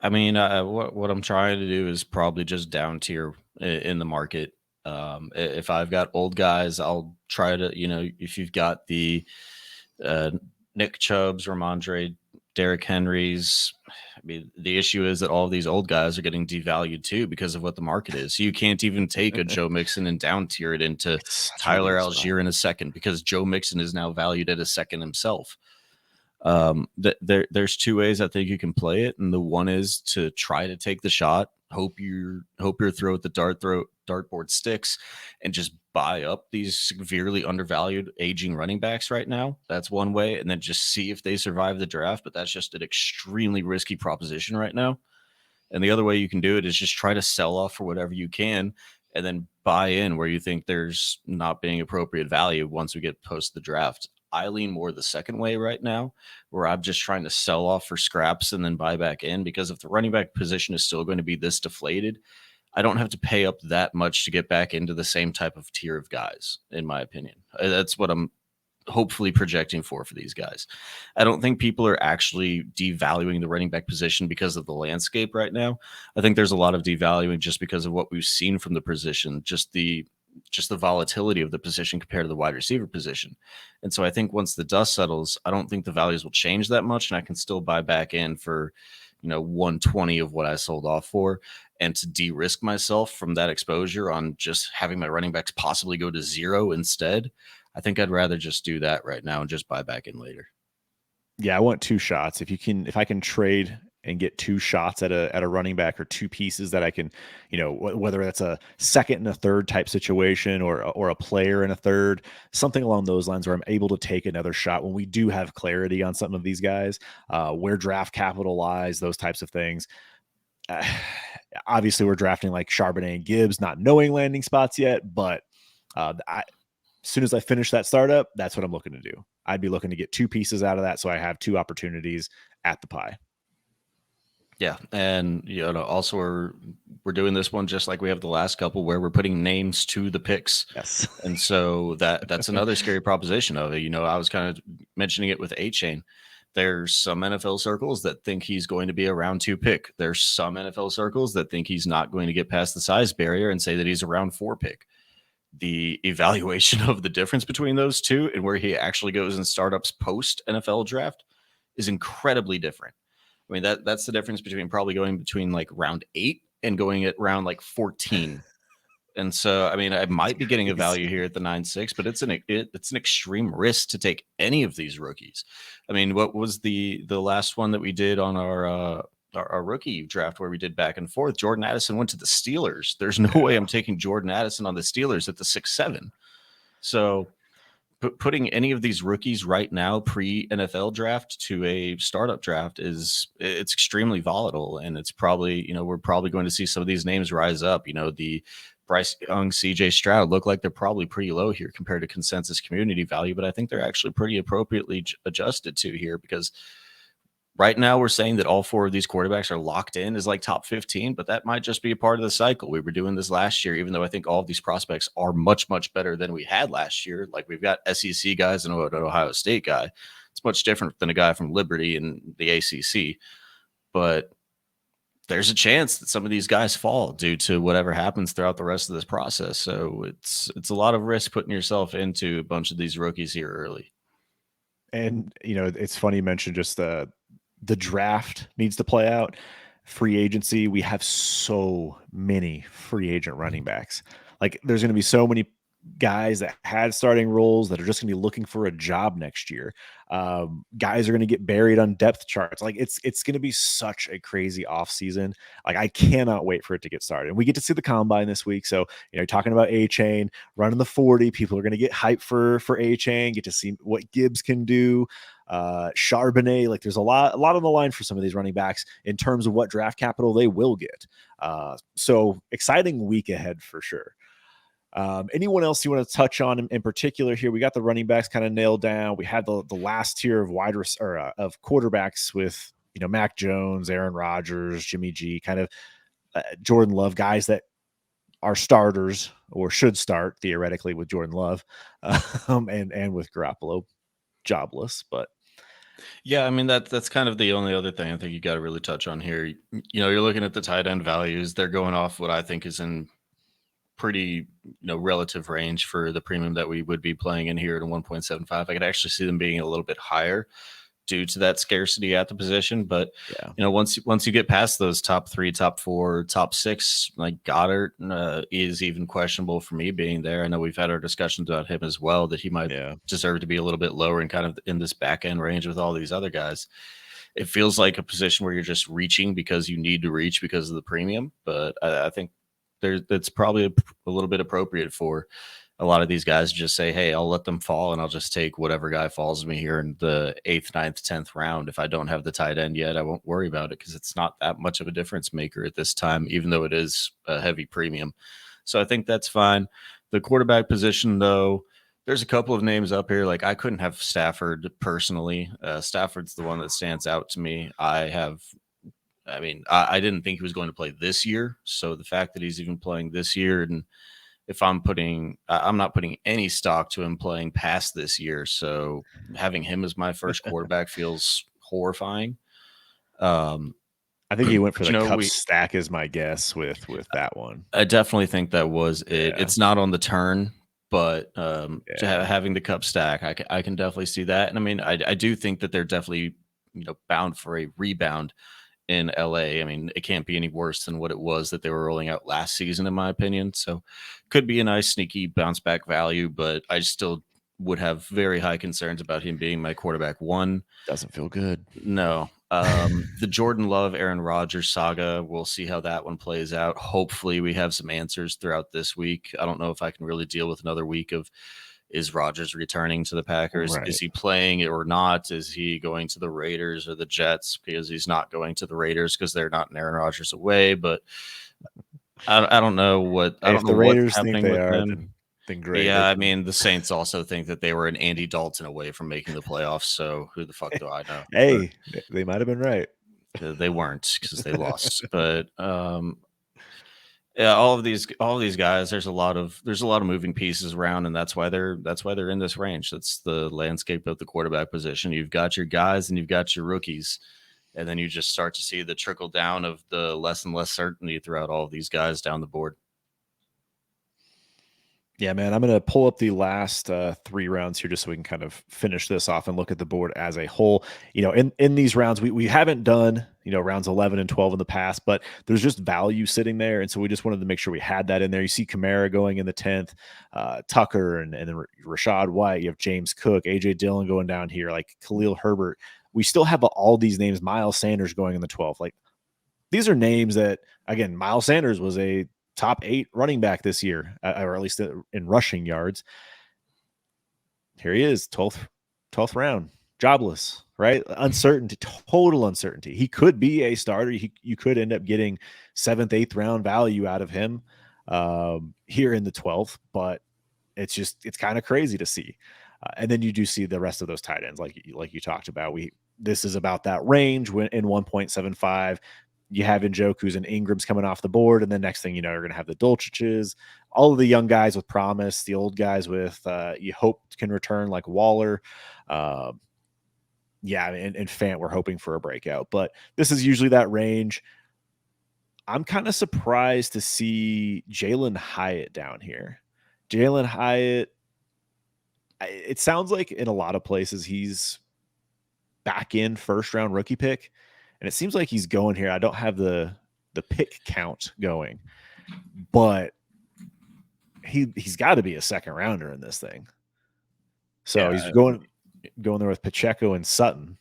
I mean, what I'm trying to do is probably just down tier in the market. If I've got old guys, I'll try to, if you've got the Nick Chubbs, Ramondre, Derrick Henrys. I mean, the issue is that all of these old guys are getting devalued too because of what the market is. So you can't even take a Joe Mixon and down tier it into Tyler Algier in a second because Joe Mixon is now valued at a second himself. There's 2 ways I think you can play it, and the one is to try to take the shot, hope your throw at the dartboard sticks, and just buy up these severely undervalued aging running backs right now. That's one way, and then just see if they survive the draft. But that's just an extremely risky proposition right now. And the other way you can do it is just try to sell off for whatever you can, and then buy in where you think there's not being appropriate value once we get post the draft. I lean more the second way right now, where I'm just trying to sell off for scraps and then buy back in, because if the running back position is still going to be this deflated, I don't have to pay up that much to get back into the same type of tier of guys, in my opinion. That's what I'm hopefully projecting for these guys. I don't think people are actually devaluing the running back position because of the landscape right now. I think there's a lot of devaluing just because of what we've seen from the position, just the volatility of the position compared to the wide receiver position. And so I think once the dust settles, I don't think the values will change that much, and I can still buy back in for 120 of what I sold off for, and to de-risk myself from that exposure on just having my running backs possibly go to 0 instead. I think I'd rather just do that right now and just buy back in later. Yeah, I want 2 shots. If I can trade and get 2 shots at a running back, or 2 pieces that I can, whether that's a second and a third type situation, or a player and a third, something along those lines, where I'm able to take another shot when we do have clarity on some of these guys, where draft capital lies, those types of things. Obviously, we're drafting like Charbonnet and Gibbs, not knowing landing spots yet, but as soon as I finish that startup, that's what I'm looking to do. I'd be looking to get 2 pieces out of that, so I have 2 opportunities at the pie. Yeah, and also we're doing this one just like we have the last couple, where we're putting names to the picks. Yes, and so that's another scary proposition of it. I was kind of mentioning it with A-Chain. There's some NFL circles that think he's going to be a round 2 pick. There's some NFL circles that think he's not going to get past the size barrier and say that he's a round 4 pick. The evaluation of the difference between those two and where he actually goes in startups post NFL draft is incredibly different. I mean, that's the difference between probably going between like round 8 and going at round like 14. And so, I mean, I might be getting a value Crazy. here at the 9-6, but it's an extreme risk to take any of these rookies. I mean, what was the last one that we did on our rookie draft where we did back and forth? Jordan Addison went to the Steelers. There's no way I'm taking Jordan Addison on the Steelers at the 6-7. So putting any of these rookies right now pre NFL draft to a startup draft it's extremely volatile, and it's probably, we're probably going to see some of these names rise up. The Bryce Young, CJ Stroud look like they're probably pretty low here compared to consensus community value, but I think they're actually pretty appropriately adjusted to here, because right now we're saying that all four of these quarterbacks are locked in as like top 15, but that might just be a part of the cycle. We were doing this last year, even though I think all of these prospects are much, much better than we had last year. Like, we've got SEC guys and an Ohio State guy. It's much different than a guy from Liberty and the ACC, but there's a chance that some of these guys fall due to whatever happens throughout the rest of this process. So it's a lot of risk putting yourself into a bunch of these rookies here early. And it's funny you mentioned just the draft needs to play out. Free agency, we have so many free agent running backs. Like, there's going to be so many guys that had starting roles that are just going to be looking for a job next year. Guys are going to get buried on depth charts. Like, it's going to be such a crazy offseason. Like, I cannot wait for it to get started. And we get to see the combine this week. So, talking about A-Chain running the 40, people are going to get hyped for A-Chain, get to see what Gibbs can do. Charbonnet, like, there's a lot on the line for some of these running backs in terms of what draft capital they will get. So exciting week ahead for sure. Anyone else you want to touch on in particular here? We got the running backs kind of nailed down. We had the last tier of of quarterbacks with Mac Jones, Aaron Rodgers, Jimmy G, kind of Jordan Love, guys that are starters or should start theoretically with Jordan Love, and with Garoppolo jobless. But yeah, I mean, that's kind of the only other thing I think you got to really touch on here. You're looking at the tight end values; they're going off what I think is in pretty relative range for the premium that we would be playing in here at a 1.75. I could actually see them being a little bit higher due to that scarcity at the position. But yeah, once you get past those top 3, top 4, top 6, like Goddard is even questionable for me being there. I know we've had our discussions about him as well, that he might deserve to be a little bit lower and kind of in this back end range with all these other guys. It feels like a position where you're just reaching because you need to reach because of the premium. But I think it's probably a little bit appropriate for a lot of these guys to just say, hey, I'll let them fall and I'll just take whatever guy falls to me here in the 8th, 9th, 10th round. If I don't have the tight end yet, I won't worry about it because it's not that much of a difference maker at this time, even though it is a heavy premium. So I think that's fine. The quarterback position, though, there's a couple of names up here. Like, I couldn't have Stafford personally. Stafford's the one that stands out to me. I didn't think he was going to play this year. So the fact that he's even playing this year, and if I'm not putting any stock to him playing past this year. So having him as my first quarterback feels horrifying. I think he went for the cup stack is my guess with that one. I definitely think that was it. It's not on the turn, but having the cup stack, I can definitely see that. And I mean, I do think that they're definitely bound for a rebound in LA. I mean, it can't be any worse than what it was that they were rolling out last season, in my opinion. So could be a nice sneaky bounce back value, but I still would have very high concerns about him being my quarterback 1. Doesn't feel good. No. The Jordan Love, Aaron Rodgers saga, we'll see how that one plays out. Hopefully we have some answers throughout this week. I don't know if I can really deal with another week of, is Rodgers returning to the Packers? Right. Is he playing it or not? Is he going to the Raiders or the Jets? Because he's not going to the Raiders because they're not an Aaron Rodgers away. But I don't know what. I don't know the Raiders what's happening think they with are, them. Then great. Yeah, I mean, the Saints also think that they were an Andy Dalton away from making the playoffs. So who the fuck do I know? Hey, they might have been right. They weren't because they lost. But yeah, all of these guys, there's a lot of moving pieces around, and that's why they're in this range. That's the landscape of the quarterback position. You've got your guys and you've got your rookies, and then you just start to see the trickle down of the less and less certainty throughout all of these guys down the board. Yeah, man, I'm going to pull up the last 3 rounds here just so we can kind of finish this off and look at the board as a whole. In these rounds, we haven't done, rounds 11 and 12 in the past, but there's just value sitting there. And so we just wanted to make sure we had that in there. You see Kamara going in the 10th, Tucker, and then Rashad White. You have James Cook, A.J. Dillon going down here, like Khalil Herbert. We still have all these names, Miles Sanders going in the 12th. Like, these are names that, again, Miles Sanders was a top 8 running back this year, or at least in rushing yards. Here he is, 12th round, jobless, right? Uncertainty, total uncertainty. He could be a starter. You could end up getting 7th, 8th round value out of him here in the 12th, but it's kind of crazy to see. And then you do see the rest of those tight ends, like you talked about. This is about that range in 1.75. You have Njoku's and Ingram's coming off the board, and then next thing you know, you're going to have the Dulciches, all of the young guys with promise, the old guys with you hope can return, like Waller. And Fant, we're hoping for a breakout. But this is usually that range. I'm kind of surprised to see Jalen Hyatt down here. Jalen Hyatt, it sounds like in a lot of places he's back in first-round rookie pick. And it seems like he's going here. I don't have the pick count going, but he's got to be a second rounder in this thing. So he's going there with Pacheco and Sutton.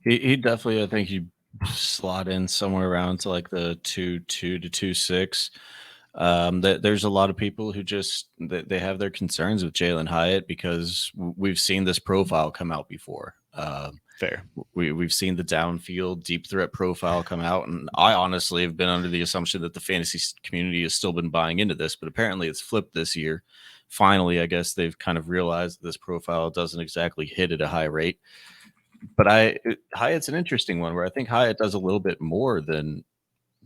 He definitely, I think, he slot in somewhere around to like the 2.2 to 2.6. There's a lot of people who just they have their concerns with Jalen Hyatt because we've seen this profile come out before. Fair. We've seen the downfield deep threat profile come out, and I honestly have been under the assumption that the fantasy community has still been buying into this, but apparently it's flipped this year. Finally, I guess they've kind of realized this profile doesn't exactly hit at a high rate. But Hyatt's an interesting one where I think Hyatt does a little bit more than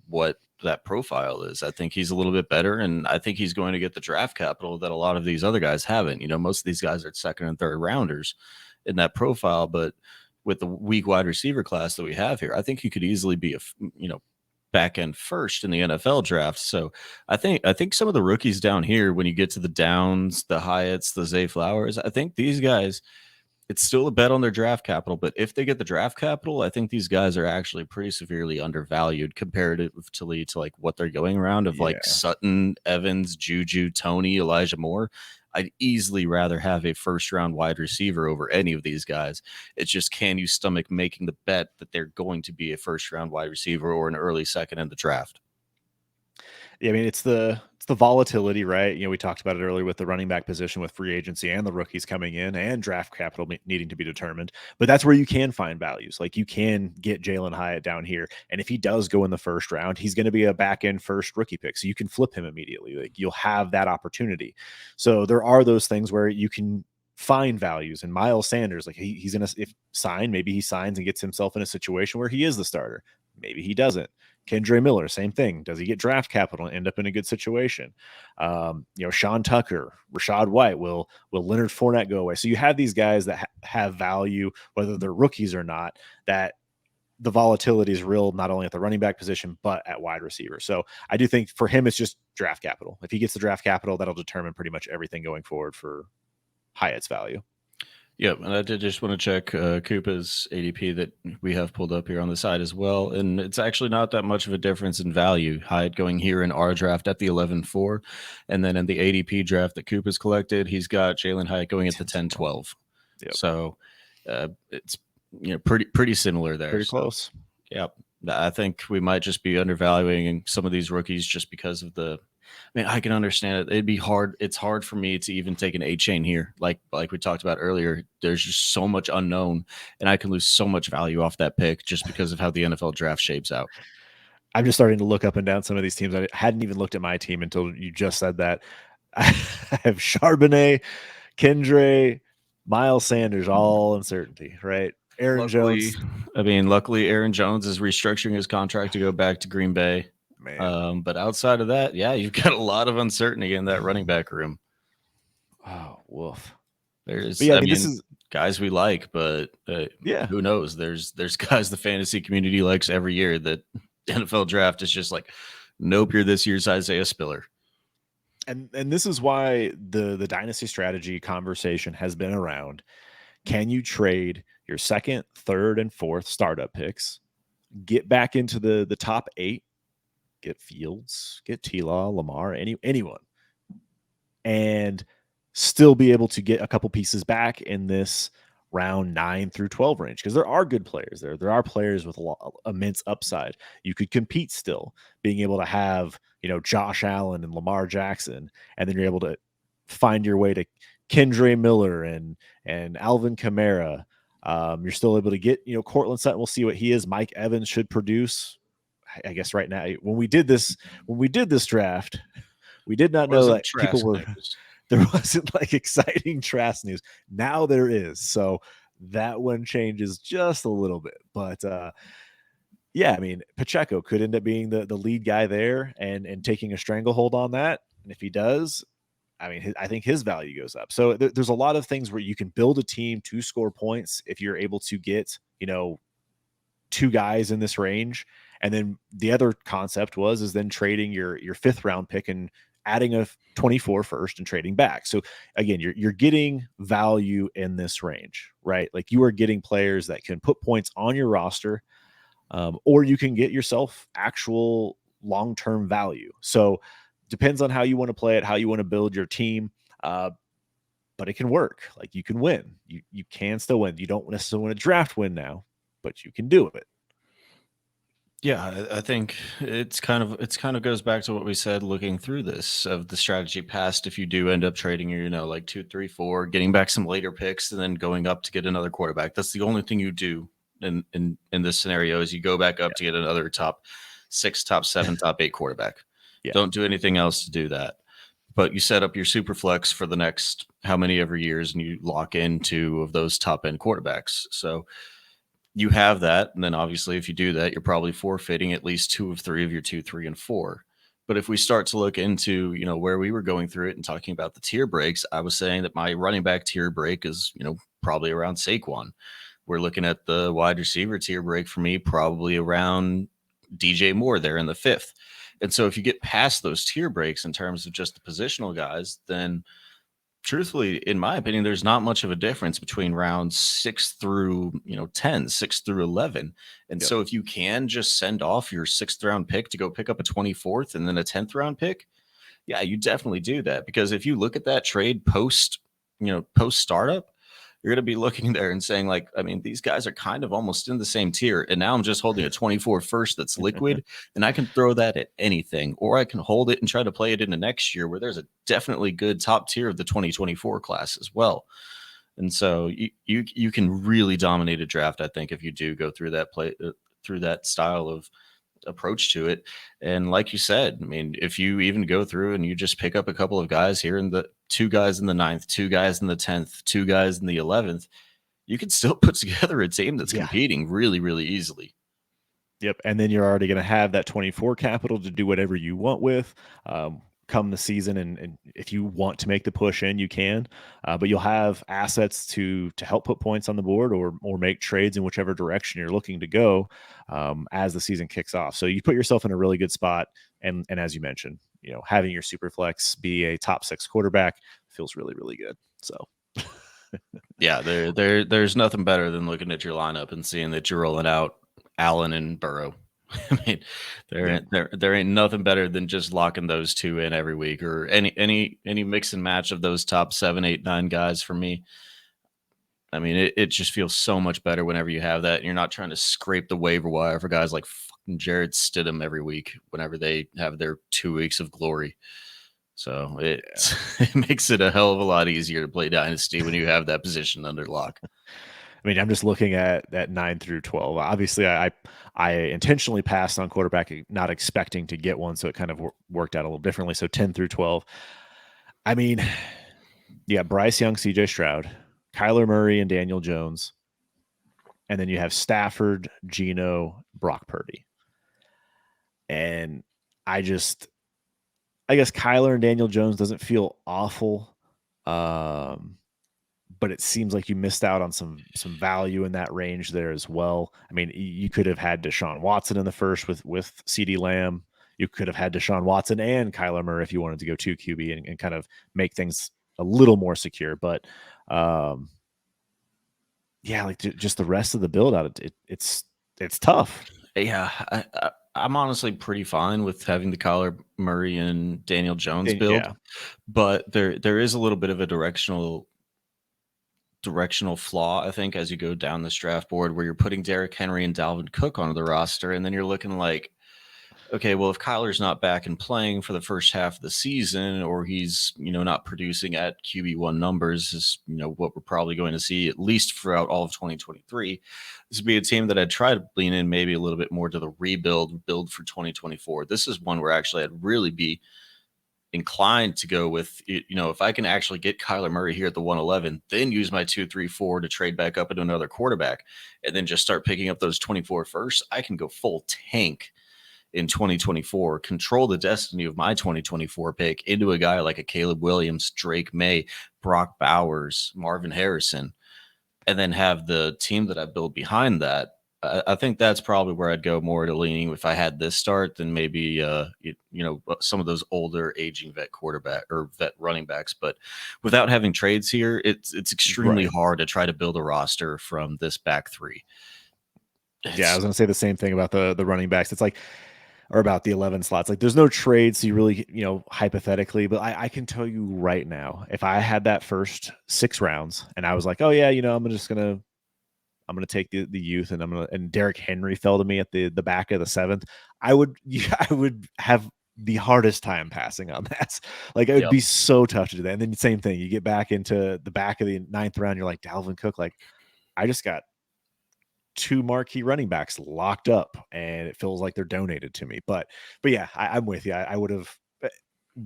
what that profile is. I think he's a little bit better, and I think he's going to get the draft capital that a lot of these other guys haven't. Most of these guys are second and third rounders in that profile, but with the weak wide receiver class that we have here, I think he could easily be back end first in the NFL draft. So I think some of the rookies down here, when you get to the Downs, the Hyatts, the Zay Flowers, I think these guys, it's still a bet on their draft capital, but if they get the draft capital, I think these guys are actually pretty severely undervalued comparatively to like what they're going around of like Sutton, Evans, Juju, Tony, Elijah Moore. I'd easily rather have a first-round wide receiver over any of these guys. It's just, can you stomach making the bet that they're going to be a first-round wide receiver or an early second in the draft? Yeah, I mean, it's the volatility, right? We talked about it earlier with the running back position with free agency and the rookies coming in and draft capital needing to be determined. But that's where you can find values. Like, you can get Jalen Hyatt down here. And if he does go in the first round, he's going to be a back end first rookie pick. So you can flip him immediately. Like, you'll have that opportunity. So there are those things where you can find values. And Miles Sanders, like, he's going to sign. Maybe he signs and gets himself in a situation where he is the starter. Maybe he doesn't. Kendra Miller, same thing. Does he get draft capital and end up in a good situation? Sean Tucker, Rashad White, will Leonard Fournette go away? So you have these guys that have value, whether they're rookies or not, that the volatility is real, not only at the running back position, but at wide receiver. So I do think for him, it's just draft capital. If he gets the draft capital, that'll determine pretty much everything going forward for Hyatt's value. Yep, and I did just want to check Koopa's ADP that we have pulled up here on the side as well, and it's actually not that much of a difference in value. Hyatt going here in our draft at the 11-4, and then in the ADP draft that Koopa's collected, he's got Jalen Hyatt going at the 10-12. Yep. So it's pretty similar there. Pretty close. Yep. I think we might just be undervaluing some of these rookies just because of I can understand it. It'd be hard. It's hard for me to even take an A chain here. Like we talked about earlier, there's just so much unknown, and I can lose so much value off that pick just because of how the NFL draft shapes out. I'm just starting to look up and down some of these teams. I hadn't even looked at my team until you just said that. I have Charbonnet, Kendre, Miles Sanders, all uncertainty, right? Aaron Jones. Luckily, Aaron Jones is restructuring his contract to go back to Green Bay. Man. But outside of that, you've got a lot of uncertainty in that running back room. Oh, woof. This is guys we like, but who knows? There's guys the fantasy community likes every year that NFL draft is just like, nope, you're this year's Isaiah Spiller. And this is why the dynasty strategy conversation has been around. Can you trade your second, third, and fourth startup picks, get back into the top 8, get Fields, get T-Law, Lamar, anyone, and still be able to get a couple pieces back in this round 9 through 12 range? Because there are good players there. There are players with immense upside. You could compete still, being able to have, Josh Allen and Lamar Jackson, and then you're able to find your way to Kendre Miller and Alvin Kamara. You're still able to get, Cortland Sutton. We'll see what he is. Mike Evans should produce. I guess right now, when we did this draft, we did not know Wasn't that people trash were news. there wasn't like exciting trash news. Now there is. So that one changes just a little bit. But yeah, I mean, Pacheco could end up being the lead guy there and taking a stranglehold on that. And if he does, I mean, I think his value goes up. So there's a lot of things where you can build a team to score points if you're able to get, 2 guys in this range. And then the other concept is then trading your 5th round pick and adding a 24 first and trading back. So again, you're getting value in this range, right? Like you are getting players that can put points on your roster, or you can get yourself actual long-term value. So depends on how you want to play it, how you want to build your team. But it can work. Like you can win. You can still win. You don't necessarily want to draft win now, but you can do it. Yeah, I think it's kind of goes back to what we said looking through this of the strategy past. If you do end up trading your, like 2, 3, 4, getting back some later picks and then going up to get another quarterback. That's the only thing you do in this scenario is you go back up to get another top 6, top 7, top 8 quarterback. Yeah. Don't do anything else to do that. But you set up your super flex for the next how many ever years and you lock in 2 of those top end quarterbacks. So you have that. And then obviously, if you do that, you're probably forfeiting at least 2 of 3 of your 2, 3, and 4. But if we start to look into, where we were going through it and talking about the tier breaks, I was saying that my running back tier break is, probably around Saquon. We're looking at the wide receiver tier break for me, probably around DJ Moore there in the 5th. And so if you get past those tier breaks in terms of just the positional guys, then truthfully, in my opinion, there's not much of a difference between rounds 6 through 10, 6 through 11. And so if you can just send off your 6th round pick to go pick up a 24th and then a 10th round pick, yeah, you definitely do that. Because if you look at that trade post startup, you're going to be looking there and saying, like, I mean, these guys are kind of almost in the same tier. And now I'm just holding a 24 first that's liquid, and I can throw that at anything, or I can hold it and try to play it into next year where there's a definitely good top tier of the 2024 class as well. And so you can really dominate a draft, I think, if you do go through that through that style of approach to it. And like you said, I mean, if you even go through and you just pick up a couple of guys here in the 2 guys in the 9th, 2 guys in the 10th, 2 guys in the 11th, you can still put together a team that's competing really, really easily. Yep. And then you're already going to have that 24 capital to do whatever you want with come the season. And if you want to make the push in, you can, but you'll have assets to help put points on the board or make trades in whichever direction you're looking to go as the season kicks off. So you put yourself in a really good spot. And as you mentioned, having your super flex be a top 6 quarterback feels really, really good. So yeah, there's nothing better than looking at your lineup and seeing that you're rolling out Allen and Burrow. I mean, there ain't nothing better than just locking those 2 in every week, or any mix and match of those top 7, 8, 9 guys for me. I mean, it just feels so much better whenever you have that, and you're not trying to scrape the waiver wire for guys like fucking Jared Stidham every week whenever they have their 2 weeks of glory. So it makes it a hell of a lot easier to play Dynasty when you have that position under lock. I mean, I'm just looking at that 9 through 12. Obviously, I intentionally passed on quarterback, not expecting to get one, so it kind of worked out a little differently. So 10 through 12. I mean, yeah, Bryce Young, CJ Stroud, Kyler Murray, and Daniel Jones, and then you have Stafford, Geno, Brock Purdy. And I guess Kyler and Daniel Jones doesn't feel awful. But it seems like you missed out on some value in that range there as well. I mean, you could have had Deshaun Watson in the first with CeeDee Lamb. you could have had Deshaun Watson and Kyler Murray if you wanted to go 2 QB and kind of make things a little more secure. But yeah, like just the rest of the build out, it's tough. Yeah, I'm honestly pretty fine with having the Kyler Murray and Daniel Jones build, Yeah, but there is a little bit of a directional flaw, I think, as you go down this draft board, where you're putting Derrick Henry and Dalvin Cook onto the roster, and then you're looking like, okay, well, if Kyler's not back and playing for the first half of the season, or he's, not producing at QB1 numbers, is, what we're probably going to see at least throughout all of 2023, this would be a team that I'd try to lean in maybe a little bit more to the build for 2024. This is one where actually I'd really be inclined to go with, if I can actually get Kyler Murray here at the 111, then use my 2, 3, 4 to trade back up into another quarterback, and then just start picking up those 24 first, I can go full tank in 2024, control the destiny of my 2024 pick into a guy like a Caleb Williams, Drake May, Brock Bowers, Marvin Harrison, and then have the team that I build behind that. I think that's probably where I'd go more to leaning if I had this start than maybe some of those older aging vet quarterback or vet running backs. But without having trades here, it's extremely hard to try to build a roster from this back three. Yeah, I was gonna say the same thing about the running backs. It's like, or about the 11 slots. Like there's no trade, so you really, hypothetically, but I can tell you right now, if I had that first 6 rounds and I was like, oh yeah, I'm gonna take the youth and Derrick Henry fell to me at the back of the 7th, I would have the hardest time passing on that. Like it would be so tough to do that. And then same thing, you get back into the back of the 9th round, you're like Dalvin Cook, like I just got 2 marquee running backs locked up and it feels like they're donated to me. But yeah, I'm with you. I would have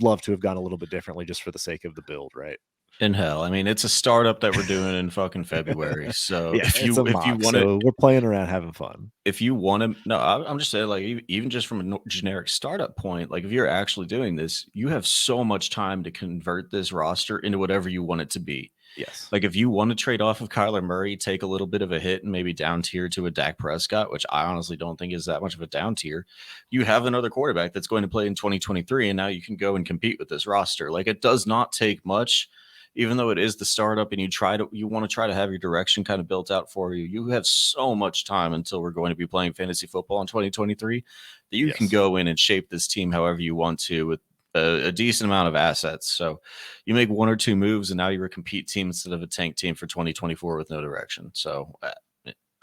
loved to have gone a little bit differently just for the sake of the build, right? In hell, I mean, it's a startup that we're doing in fucking February. So Yeah, if you want to, so we're playing around having fun. if you want to, no, I'm just saying, like, even just from a generic startup point, like if you're actually doing this, you have so much time to convert this roster into whatever you want it to be. Yes. Like if you want to trade off of Kyler Murray, take a little bit of a hit and maybe down tier to a Dak Prescott, which I honestly don't think is that much of a down tier. You have another quarterback that's going to play in 2023, and now you can go and compete with this roster. Like it does not take much, even though it is the startup and you want to try to have your direction kind of built out for you. You have so much time until we're going to be playing fantasy football in 2023 that you can go in and shape this team however you want to with a decent amount of assets. So you make 1 or 2 moves and now you're a compete team instead of a tank team for 2024 with no direction. So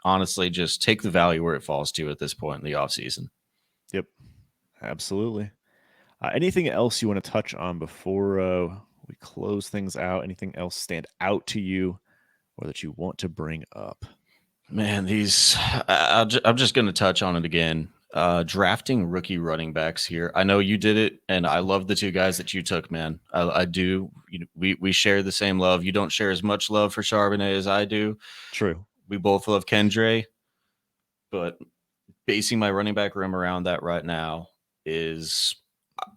honestly, just take the value where it falls to at this point in the offseason. Yep, absolutely. Anything else you want to touch on before we close things out? Anything else stand out to you or that you want to bring up? Man, I'm just going to touch on it again. Drafting rookie running backs here. I know you did it, and I love the 2 guys that you took, man. I do. We share the same love. You don't share as much love for Charbonnet as I do. True. We both love Kendre, but basing my running back room around that right now is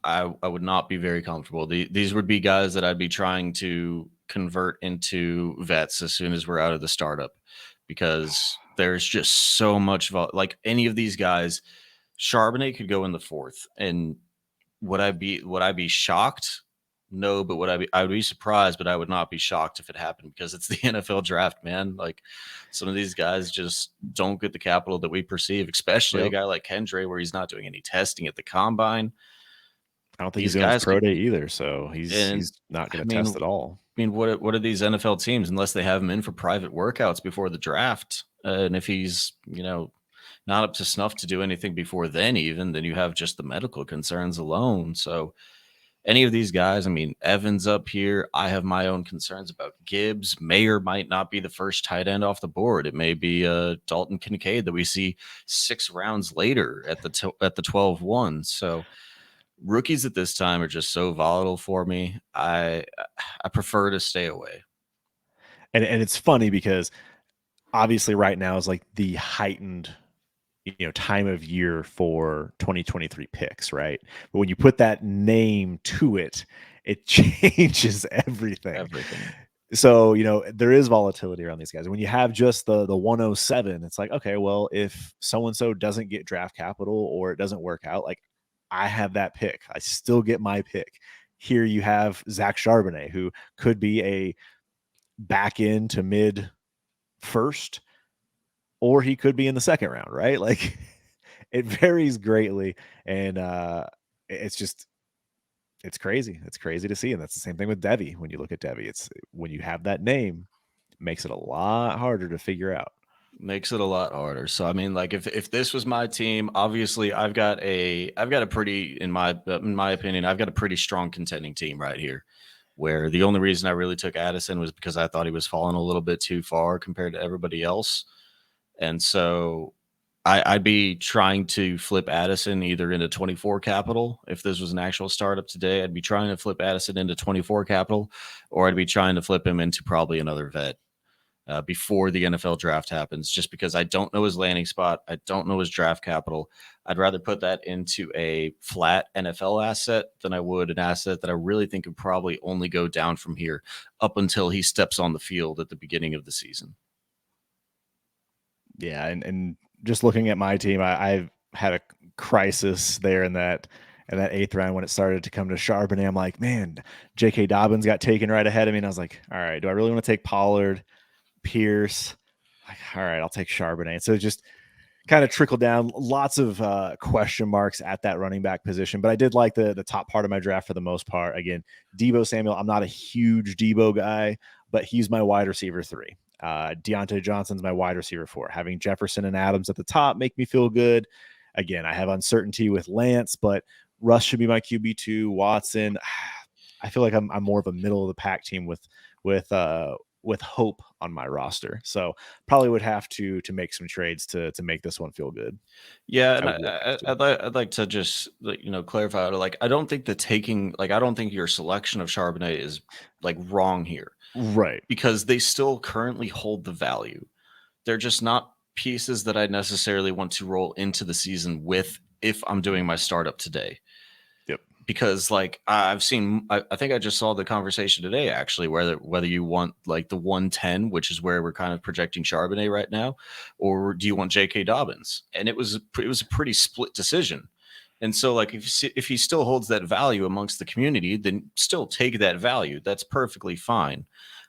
I would not be very comfortable. These would be guys that I'd be trying to convert into vets as soon as we're out of the startup, because there's just so much like any of these guys. Charbonnet could go in the 4th, and would I be shocked? No, but I would be surprised, but I would not be shocked if it happened, because it's the NFL draft, man. Like some of these guys just don't get the capital that we perceive, especially a guy like Kendre, where he's not doing any testing at the combine. I don't think he's doing his pro day either, so he's not going to test at all. I mean, what are these NFL teams unless they have him in for private workouts before the draft? And if he's, not up to snuff to do anything before then, then you have just the medical concerns alone. So any of these guys, I mean, Evans up here, I have my own concerns about Gibbs. Mayer might not be the first tight end off the board. It may be Dalton Kincaid that we see 6 rounds later at the 12-1. So rookies at this time are just so volatile for me. I prefer to stay away. And it's funny because obviously right now is like the heightened time of year for 2023 picks, right? But when you put that name to it, it changes everything. So, there is volatility around these guys. When you have just the 107, it's like, okay, well, if so-and-so doesn't get draft capital or it doesn't work out, like I have that pick. I still get my pick. Here you have Zach Charbonnet, who could be a back end to mid first, or he could be in the second round, right? Like it varies greatly. And it's just, it's crazy. It's crazy to see. And that's the same thing with Devi. When you look at Devi, it's when you have that name, it makes it a lot harder to figure out. Makes it a lot harder. So I mean, like if this was my team, obviously I've got a pretty in my opinion, I've got a pretty strong contending team right here. Where the only reason I really took Addison was because I thought he was falling a little bit too far compared to everybody else. And so I'd be trying to flip Addison either into 24 capital. If this was an actual startup today, I'd be trying to flip Addison into 24 capital, or I'd be trying to flip him into probably another vet before the NFL draft happens, just because I don't know his landing spot. I don't know his draft capital. I'd rather put that into a flat NFL asset than I would an asset that I really think would probably only go down from here up until he steps on the field at the beginning of the season. Yeah, and just looking at my team, I've had a crisis there in that 8th round when it started to come to Charbonnet. I'm like, man, J.K. Dobbins got taken right ahead of me, and I was like, all right, do I really want to take Pollard, Pierce? Like, all right, I'll take Charbonnet. So it just kind of trickled down. Lots of question marks at that running back position, but I did like the top part of my draft for the most part. Again, Deebo Samuel, I'm not a huge Deebo guy, but he's my wide receiver 3. Deontay Johnson's my wide receiver 4. Having Jefferson and Adams at the top make me feel good. Again, I have uncertainty with Lance, but Russ should be my QB2. Watson, I feel like I'm more of a middle of the pack team with hope on my roster. So probably would have to make some trades to make this one feel good. Yeah, and I'd like to just clarify. Like, I don't think I don't think your selection of Charbonnet is like wrong here, right? Because they still currently hold the value. They're just not pieces that I necessarily want to roll into the season with if I'm doing my startup today. Yep. Because like I've seen, I think I just saw the conversation today actually, whether you want like the 110, which is where we're kind of projecting Charbonnet right now, or do you want J.K. Dobbins? And it was a pretty split decision. And so like if he still holds that value amongst the community, then still take that value. That's perfectly fine.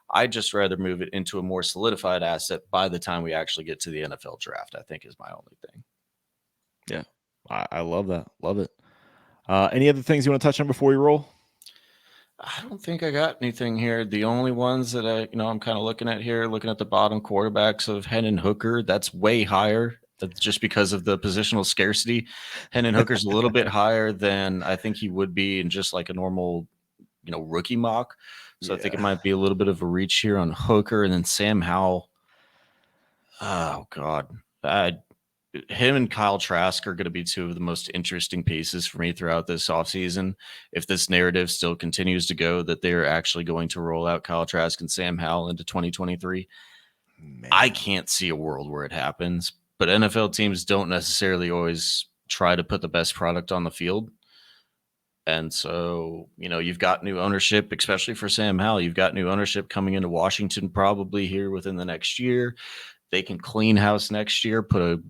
I'd just rather move it into a more solidified asset by the time we actually get to the NFL draft, I think is my only thing. Yeah. I love that. Love it. Any other things you want to touch on before we roll? I don't think I got anything here. The only ones that I'm kind of looking at here, looking at the bottom quarterbacks of Hendon Hooker, that's way higher. That's just because of the positional scarcity. Hendon Hooker's a little bit higher than I think he would be in just like a normal, rookie mock. So I think it might be a little bit of a reach here on Hooker. And then Sam Howell. Oh, God. Him and Kyle Trask are going to be two of the most interesting pieces for me throughout this offseason. If this narrative still continues to go that they're actually going to roll out Kyle Trask and Sam Howell into 2023, I can't see a world where it happens. But NFL teams don't necessarily always try to put the best product on the field. And so, you've got new ownership, especially for Sam Howell. You've got new ownership coming into Washington probably here within the next year. They can clean house next year, put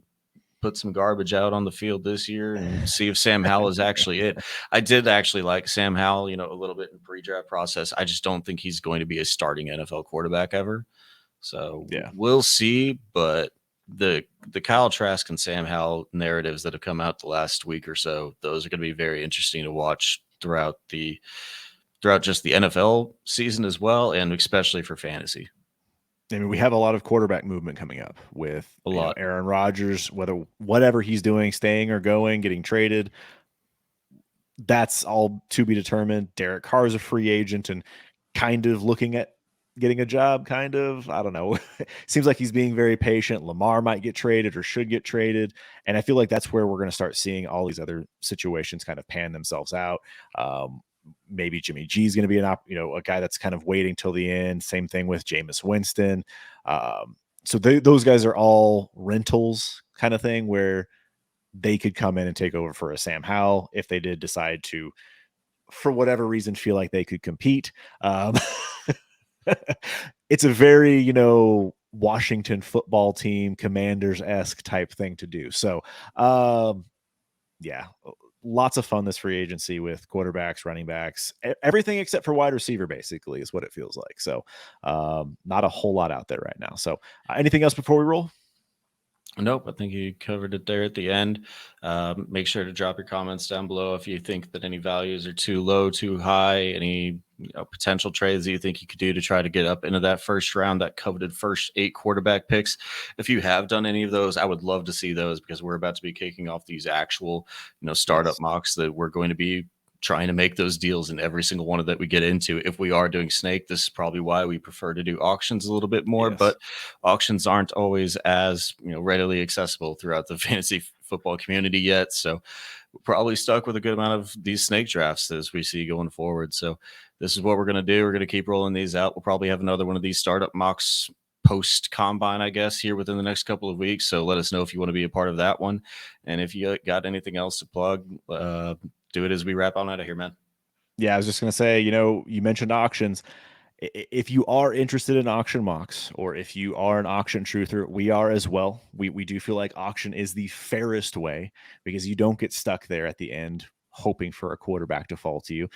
some garbage out on the field this year and see if Sam Howell is actually it. I did actually like Sam Howell, a little bit in pre-draft process. I just don't think he's going to be a starting NFL quarterback ever. So we'll see. But the Kyle Trask and Sam Howell narratives that have come out the last week or so, those are going to be very interesting to watch throughout just the NFL season as well, and especially for fantasy. I mean, we have a lot of quarterback movement coming up with Aaron Rodgers, whatever he's doing, staying or going, getting traded. That's all to be determined. Derek Carr is a free agent and kind of looking at getting a job, kind of. I don't know. Seems like he's being very patient. Lamar might get traded or should get traded. And I feel like that's where we're going to start seeing all these other situations kind of pan themselves out. Maybe Jimmy G is going to be a guy that's kind of waiting till the end. Same thing with Jameis Winston. So those guys are all rentals kind of thing where they could come in and take over for a Sam Howell if they did decide to, for whatever reason, feel like they could compete. It's a very, Washington football team, Commanders-esque type thing to do. So, lots of fun this free agency with quarterbacks, running backs, everything except for wide receiver, basically, is what it feels like. So not a whole lot out there right now. So anything else before we roll? Nope, I think you covered it there at the end. Make sure to drop your comments down below if you think that any values are too low, too high, any potential trades that you think you could do to try to get up into that first round, that coveted first 8 quarterback picks. If you have done any of those, I would love to see those, because we're about to be kicking off these actual, startup mocks that we're going to be trying to make those deals in every single one of that we get into. If we are doing snake, this is probably why we prefer to do auctions a little bit more, but auctions aren't always as readily accessible throughout the fantasy football community yet. So we're probably stuck with a good amount of these snake drafts as we see going forward. So this is what we're going to do. We're going to keep rolling these out. We'll probably have another one of these startup mocks post combine, I guess, here within the next couple of weeks. So let us know if you want to be a part of that one. And if you got anything else to plug, do it as we wrap on out of here, man. Yeah, I was just going to say, you mentioned auctions. If you are interested in auction mocks, or if you are an auction truther, we are as well. We do feel like auction is the fairest way, because you don't get stuck there at the end hoping for a quarterback to fall to you.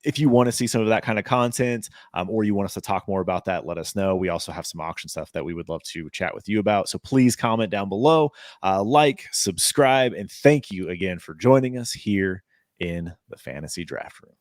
If you want to see some of that kind of content, or you want us to talk more about that, let us know. We also have some auction stuff that we would love to chat with you about. So please comment down below, like, subscribe, and thank you again for joining us here in the Fantasy Draft Room.